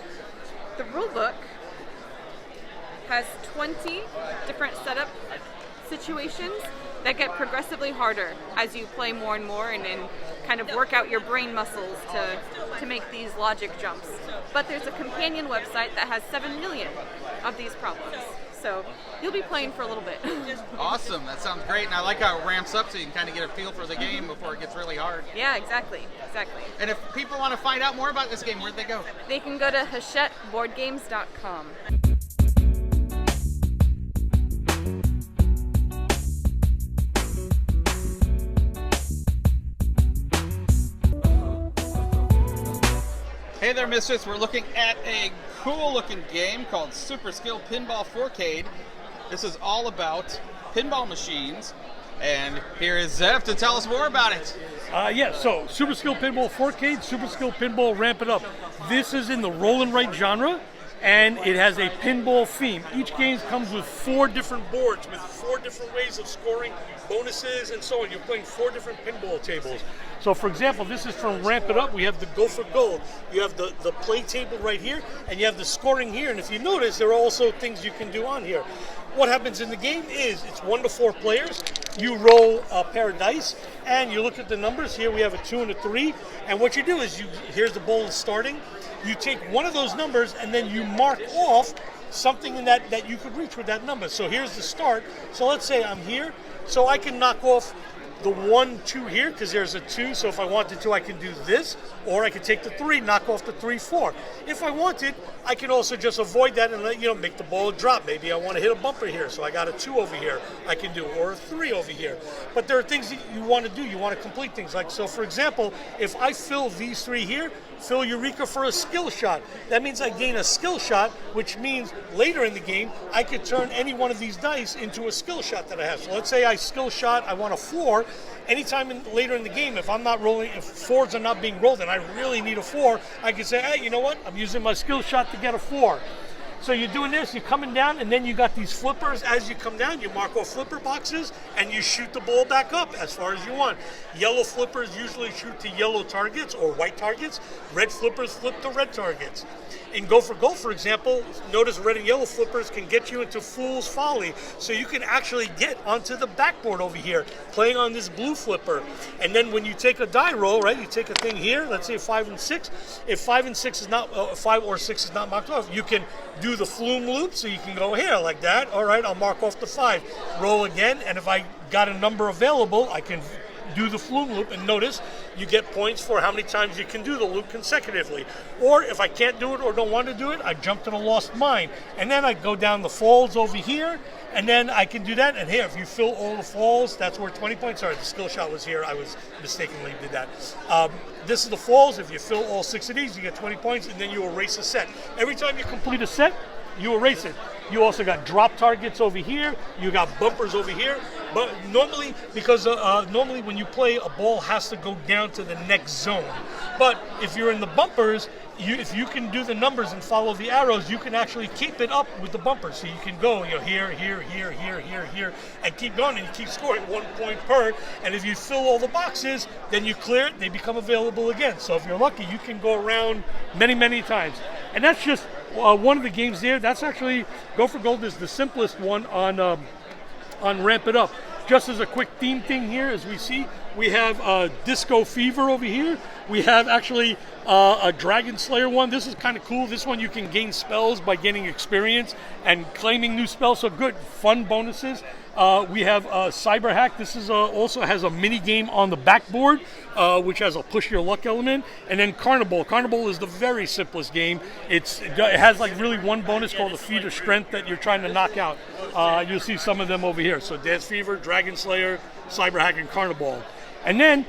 The rule book has 20 different setup situations that get progressively harder as you play more and more and kind of work out your brain muscles to make these logic jumps. But there's a companion website that has 7 million of these problems. So you'll be playing for a little bit.
Awesome. That sounds great. And I like how it ramps up so you can kind of get a feel for the game before it gets really hard.
Yeah, exactly.
And if people want to find out more about this game, where'd they go?
They can go to HachetteBoardgames.com.
Hey there, Misfits. We're looking at a cool-looking game called Super Skill Pinball 4Cade. This is all about pinball machines, and here is Zev to tell us more about it.
So Super Skill Pinball 4Cade, Super Skill Pinball Ramp It Up. This is in the roll and write genre, and it has a pinball theme. Each game comes with 4 different boards with 4 different ways of scoring bonuses and so on. You're playing 4 different pinball tables. So for example, this is from Ramp It Up. We have the Go for Gold. You have the play table right here, and you have the scoring here. And if you notice, there are also things you can do on here. What happens in the game is it's 1 to 4 players. You roll a pair of dice, and you look at the numbers. Here we have a 2 and a 3. And what you do is here's the bowl starting. You take one of those numbers, and then you mark off something in that you could reach with that number. So here's the start. So let's say I'm here. So I can knock off the 1, 2 here, because there's a 2, so if I wanted to, I can do this, or I could take the 3, knock off the 3, 4. If I wanted, I can also just avoid that and make the ball drop. Maybe I want to hit a bumper here, so I got a 2 over here I can do, or a 3 over here. But there are things that you want to do. You want to complete things. Like, so for example, if I fill these 3 here, fill Eureka for a skill shot. That means I gain a skill shot, which means later in the game, I could turn any one of these dice into a skill shot that I have. So let's say I skill shot, I want a 4. Anytime later in the game, if I'm not rolling, if 4s are not being rolled and I really need a 4, I can say, hey, you know what? I'm using my skill shot to get a 4. So you're doing this, you're coming down, and then you got these flippers. As you come down, you mark off flipper boxes, and you shoot the ball back up as far as you want. Yellow flippers usually shoot to yellow targets or white targets. Red flippers flip to red targets. In Go for Gold, for example, notice red and yellow flippers can get you into Fool's Folly. So you can actually get onto the backboard over here, playing on this blue flipper. And then when you take a die roll, right, you take a thing here, let's say 5 and 6. If 5 and 6 is not, 5 or 6 is not marked off, you can do the flume loop, so you can go here like that. All right, I'll mark off the 5. Roll again, and if I got a number available, I can do the flume loop, and notice you get points for how many times you can do the loop consecutively. Or if I can't do it or don't want to do it, I jump to the lost mine, and then I go down the falls over here, and then I can do that. And here, if you fill all the falls, that's worth 20 points. Sorry, the skill shot was here. I was mistakenly did that. This is the falls. If you fill all 6 of these, you get 20 points, and then you erase a set. Every time you complete a set, you erase it. You also got drop targets over here. You got bumpers over here. But normally, because normally when you play, a ball has to go down to the next zone. But if you're in the bumpers, if you can do the numbers and follow the arrows, you can actually keep it up with the bumpers. So you can go, here, and keep going, and you keep scoring 1 point per. And if you fill all the boxes, then you clear it, they become available again. So if you're lucky, you can go around many, many times. And that's just one of the games there. That's actually, Go for Gold is the simplest one on Ramp It Up. Just as a quick theme thing here, as we see, we have Disco Fever over here. We have actually a Dragon Slayer one. This is kind of cool. This one you can gain spells by getting experience and claiming new spells. So good, fun bonuses. We have Cyber Hack. This is also has a mini game on the backboard, which has a push your luck element. And then Carnival. Carnival is the very simplest game. It has like really one bonus called the Feat of Strength that you're trying to knock out. You'll see some of them over here. So Dance Fever, Dragon Slayer, Cyber Hack, and Carnival. And then,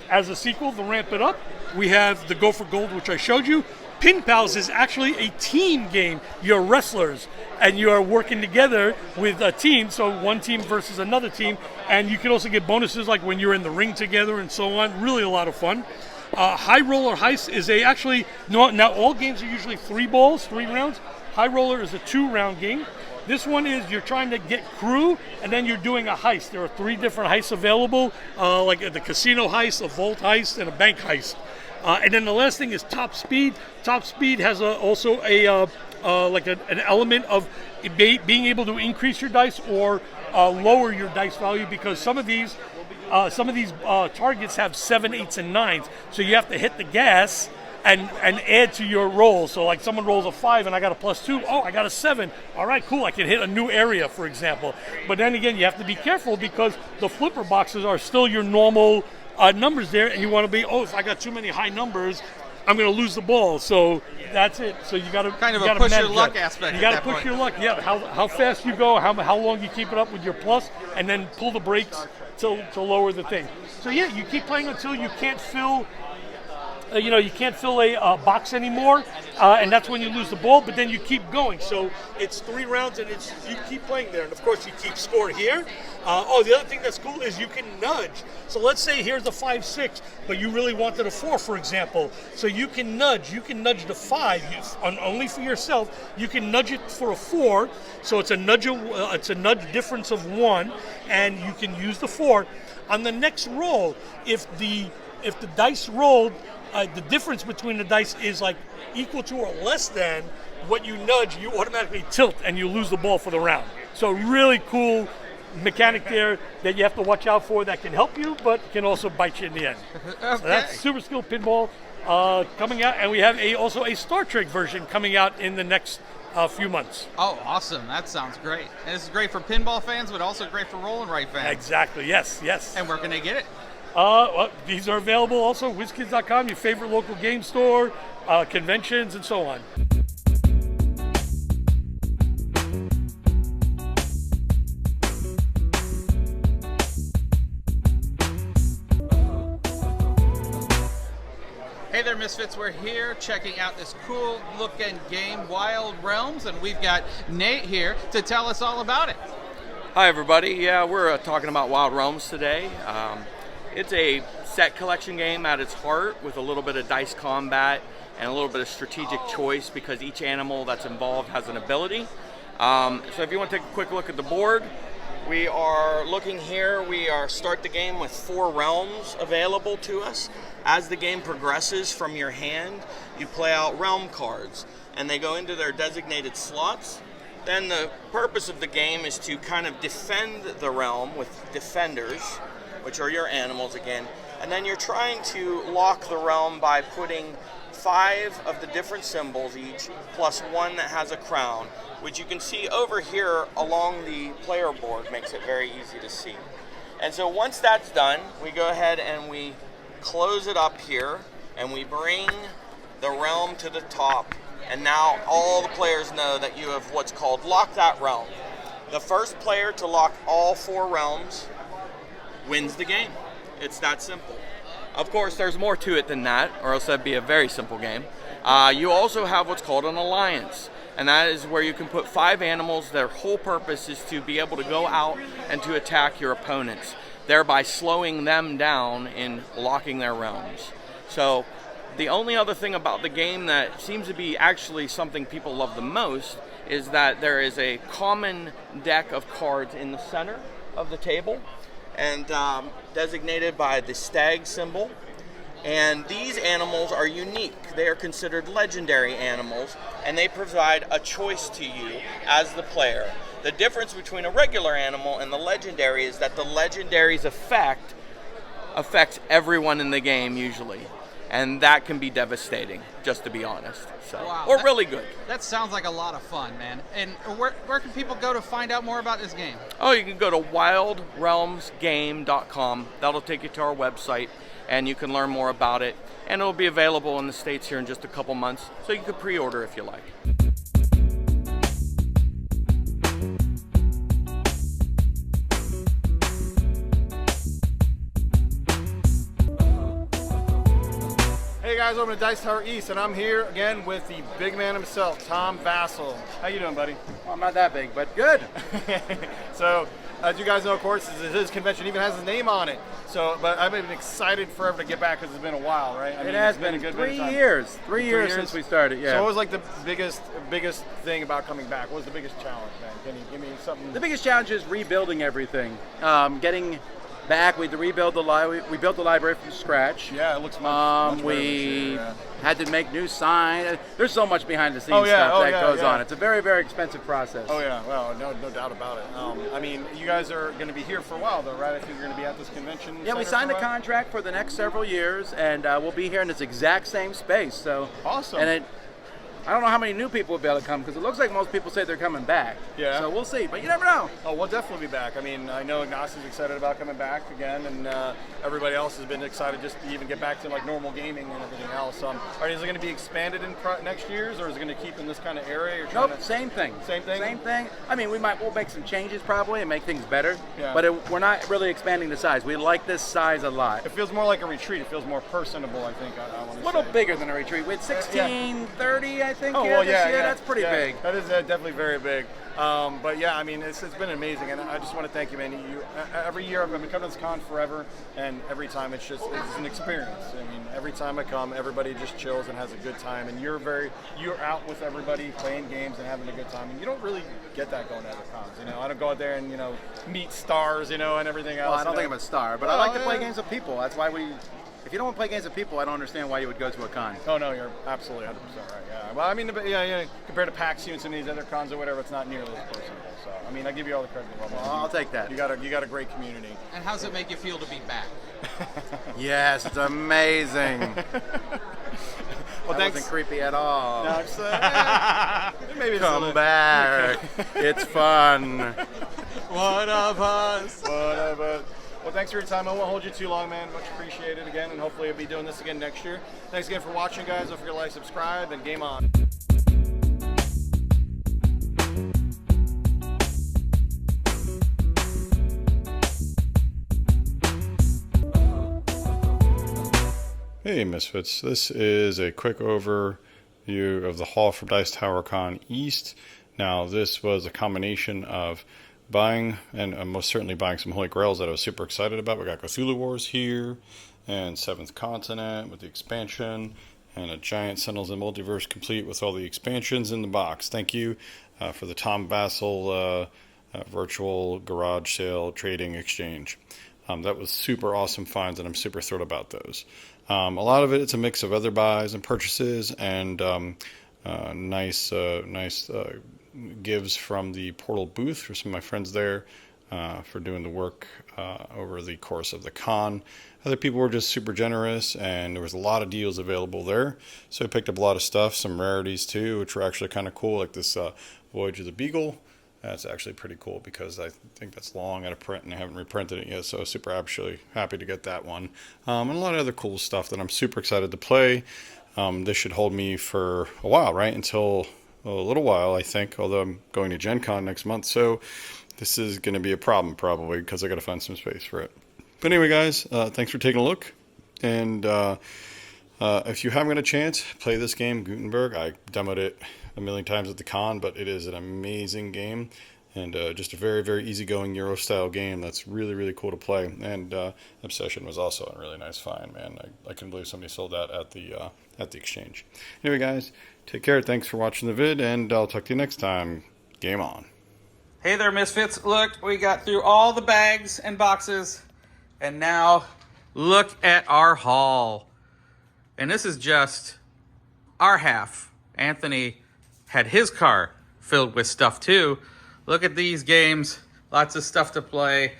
as a sequel to ramp it up, we have the Go for Gold, which I showed you. Pin Pals is actually a team game. You're wrestlers, and you are working together with a team, so one team versus another team, and you can also get bonuses like when you're in the ring together and so on. Really a lot of fun. High Roller Heist is now all games are usually 3 balls, 3 rounds. High Roller is a 2-round game. This one is you're trying to get crew, and then you're doing a heist. There are 3 different heists available, like the casino heist, a vault heist, and a bank heist. And then the last thing is Top Speed. Top Speed has also an element of being able to increase your dice or lower your dice value, because some of these targets have 7, 8s, and 9s. So you have to hit the gas and add to your roll. So like someone rolls a 5 and I got a +2. Oh, I got a 7. All right, cool. I can hit a new area, for example. But then again, you have to be careful because the flipper boxes are still your normal numbers there, and you want to be, if I got too many high numbers, I'm going to lose the ball. So that's it. So you got to
kind of a push your luck aspect.
You got to push your luck. Yeah, how fast you go, how long you keep it up with your plus, and then pull the brakes to lower the thing. So yeah, you keep playing until you can't fill. You can't fill a box anymore, and that's when you lose the ball, but then you keep going. So it's 3 rounds, and you keep playing there. And, of course, you keep score here. The other thing that's cool is you can nudge. So let's say here's a 5-6, but you really wanted a 4, for example. So you can nudge. You can nudge the 5 only for yourself. You can nudge it for a 4, so it's a nudge difference of 1, and you can use the 4. On the next roll, if the dice rolled, the difference between the dice is like equal to or less than what you nudge, you automatically tilt and you lose the ball for the round. So really cool mechanic there that you have to watch out for that can help you, but can also bite you in the end. Okay. So that's Super Skill Pinball coming out, and we have also a Star Trek version coming out in the next few months.
Oh, awesome. That sounds great. And this is great for pinball fans, but also great for roll and write fans.
Exactly, yes.
And where can they get it?
These are available also at WizKids.com, your favorite local game store, conventions, and so on.
Hey there, Misfits. We're here checking out this cool looking game, Wild Realms, and we've got Nate here to tell us all about it.
Hi, everybody. Yeah, we're talking about Wild Realms today. It's a set collection game at its heart with a little bit of dice combat and a little bit of strategic choice because each animal that's involved has an ability. So if you want to take a quick look at the board, we are looking here. We start the game with 4 realms available to us. As the game progresses from your hand, you play out realm cards and they go into their designated slots. Then the purpose of the game is to kind of defend the realm with defenders, which are your animals again, and then you're trying to lock the realm by putting 5 of the different symbols each, plus 1 that has a crown, which you can see over here along the player board, makes it very easy to see. And so once that's done, we go ahead and we close it up here, and we bring the realm to the top, and now all the players know that you have what's called Lock That Realm. The first player to lock all 4 realms wins the game. It's that simple. Of course, there's more to it than that, or else that'd be a very simple game. You also have what's called an alliance, and that is where you can put 5 animals. Their whole purpose is to be able to go out and to attack your opponents, thereby slowing them down in locking their realms. So the only other thing about the game that seems to be actually something people love the most is that there is a common deck of cards in the center of the table, and designated by the stag symbol. And these animals are unique. They are considered legendary animals, and they provide a choice to you as the player. The difference between a regular animal and the legendary is that the legendary's effect affects everyone in the game usually. and that can be devastating, just to be honest. So,
Wow,
or really good.
That sounds like a lot of fun, man. And where can people go to find out more about this game?
Oh, you can go to wildrealmsgame.com. That'll take you to our website, and you can learn more about it. And it'll be available in the States here in just a couple months, so you can pre-order if you like.
Hey guys, welcome to Dice Tower East, and I'm here again with the big man himself, Tom Vassell. How you doing, buddy?
Well, I'm not that big, but good.
So, as you guys know, of course, his convention even has his name on it. So, but I've been excited forever to get back because it's been a while, right?
It has been
a good
3
bit of time.
years. 3 years since we started, yeah.
So what was like the biggest thing about coming back? What was the biggest challenge, man? Can you give me something?
The biggest challenge is rebuilding everything. Getting back, we had to rebuild the library. We built the library from scratch.
Yeah, it looks much better
we
this year, yeah.
had to make new signs. There's so much behind the scenes
Oh, yeah,
stuff that goes
yeah.
on. It's a very, very expensive process.
Oh yeah, well, no doubt about it. I mean, you guys are going to be here for a while, though, right? I think you're going to be at this convention.
Yeah, we
center
signed
for
a
while?
contract for the next several years, and we'll be here in this exact same space. So
awesome.
And I don't know how many new people will be able to come because it looks like most people say they're coming back.
Yeah.
So we'll see, but you never know.
Oh, we'll definitely be back. I mean, I know Ignacio's excited about coming back again, and everybody else has been excited just to even get back to like normal gaming and everything else. Is it going to be expanded in next year's, or is it going to keep in this kind of area?
Nope, same thing.
Same thing?
Same thing. I mean, we'll make some changes probably and make things better,
Yeah.
but we're not really expanding the size. We like this size a lot.
It feels more like a retreat. It feels more personable, I think. I want
A
to
little
say.
bigger than a retreat. We had 1630, I think.
Oh,
here
well,
this
yeah,
year.
yeah.
That's pretty
Yeah,
big.
That is definitely very big. But yeah, I mean, it's been amazing, and I just want to thank you, man. Every year I've been coming to this con forever, and every time it's an experience. I mean, every time I come, everybody just chills and has a good time, and you're out with everybody playing games and having a good time, and you don't really get that going to other cons. You know, I don't go out there and meet stars, and everything else.
Well, I don't think I'm a star, but I like to play
yeah.
games with people. That's why if you don't want to play games with people, I don't understand why you would go to a con.
Oh no, you're absolutely 100% right. Yeah. Well, I mean, yeah. Compared to PAX and some of these other cons or whatever, it's not nearly as personable. So, I mean, I give you all the credit.
Well, I'll take that.
You got a great community.
And how does it make you feel to be back?
Yes, it's amazing.
Well,
that wasn't creepy at all.
No, it's, maybe it's
Come back. It's fun.
One of us.
One of us. Well, thanks for your time. I won't hold you too long, man. Much appreciated again, and hopefully I'll be doing this again next year. Thanks again for watching, guys. Don't forget to like, subscribe, and game on. Hey Misfits, this is a quick overview of the haul from Dice Tower Con East. Now this was a combination of buying, and most certainly buying some Holy Grails that I was super excited about. We got Cthulhu Wars here, and Seventh Continent with the expansion, and a giant Sentinels and Multiverse complete with all the expansions in the box. Thank you for the Tom Vassell virtual garage sale trading exchange. That was super awesome finds, and I'm super thrilled about those. A lot of it's a mix of other buys and purchases, and nice gives from the Portal booth for some of my friends there for doing the work over the course of the con. Other people were just super generous, and there was a lot of deals available there. So I picked up a lot of stuff, some rarities too, which were actually kind of cool, like this Voyage of the Beagle. That's actually pretty cool because I think that's long out of print and I haven't reprinted it yet, so super actually happy to get that one. And a lot of other cool stuff that I'm super excited to play. This should hold me for a while, right? Until a little while, I think, although I'm going to Gen Con next month, so this is going to be a problem probably because I got to find some space for it. But anyway, guys, thanks for taking a look. And if you haven't got a chance, play this game, Gutenberg. I demoed it a million times at the con, but it is an amazing game, and just a very, very easygoing Euro-style game that's really, really cool to play. And Obsession was also a really nice find, man. I couldn't believe somebody sold that at the exchange. Anyway, guys, take care. Thanks for watching the vid, and I'll talk to you next time. Game on.
Hey there, Misfits. Look, we got through all the bags and boxes, and now look at our haul. And this is just our half. Anthony had his car filled with stuff too. Look at these games. Lots of stuff to play.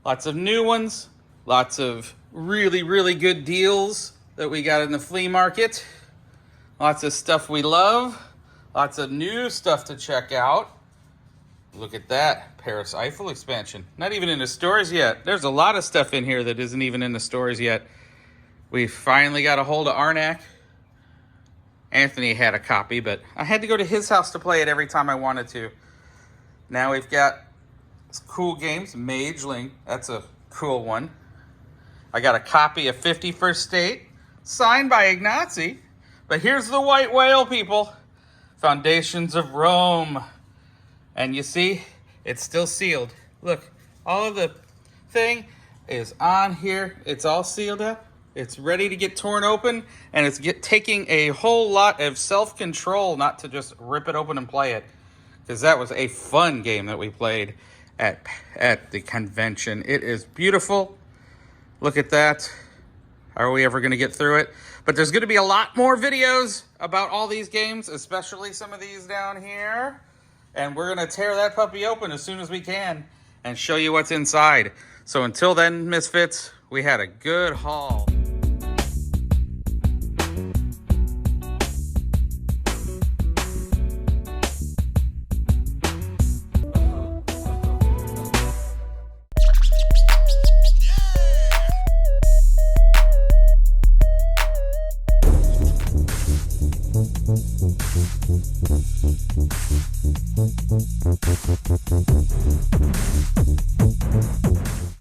Lots of new ones. Lots of really, really good deals that we got in the flea market. Lots of stuff we love. Lots of new stuff to check out. Look at that, Paris Eiffel expansion. Not even in the stores yet. There's a lot of stuff in here that isn't even in the stores yet. We finally got a hold of Arnak. Anthony had a copy, but I had to go to his house to play it every time I wanted to. Now we've got cool games. Mageling, that's a cool one. I got a copy of 51st State, signed by Ignazi. But here's the white whale, people. Foundations of Rome. And you see, it's still sealed. Look, all of the thing is on here. It's all sealed up. It's ready to get torn open, and it's taking a whole lot of self-control not to just rip it open and play it, because that was a fun game that we played at the convention. It is beautiful. Look at that. Are we ever going to get through it? But there's going to be a lot more videos about all these games, especially some of these down here. And we're going to tear that puppy open as soon as we can and show you what's inside. So until then, Misfits, we had a good haul.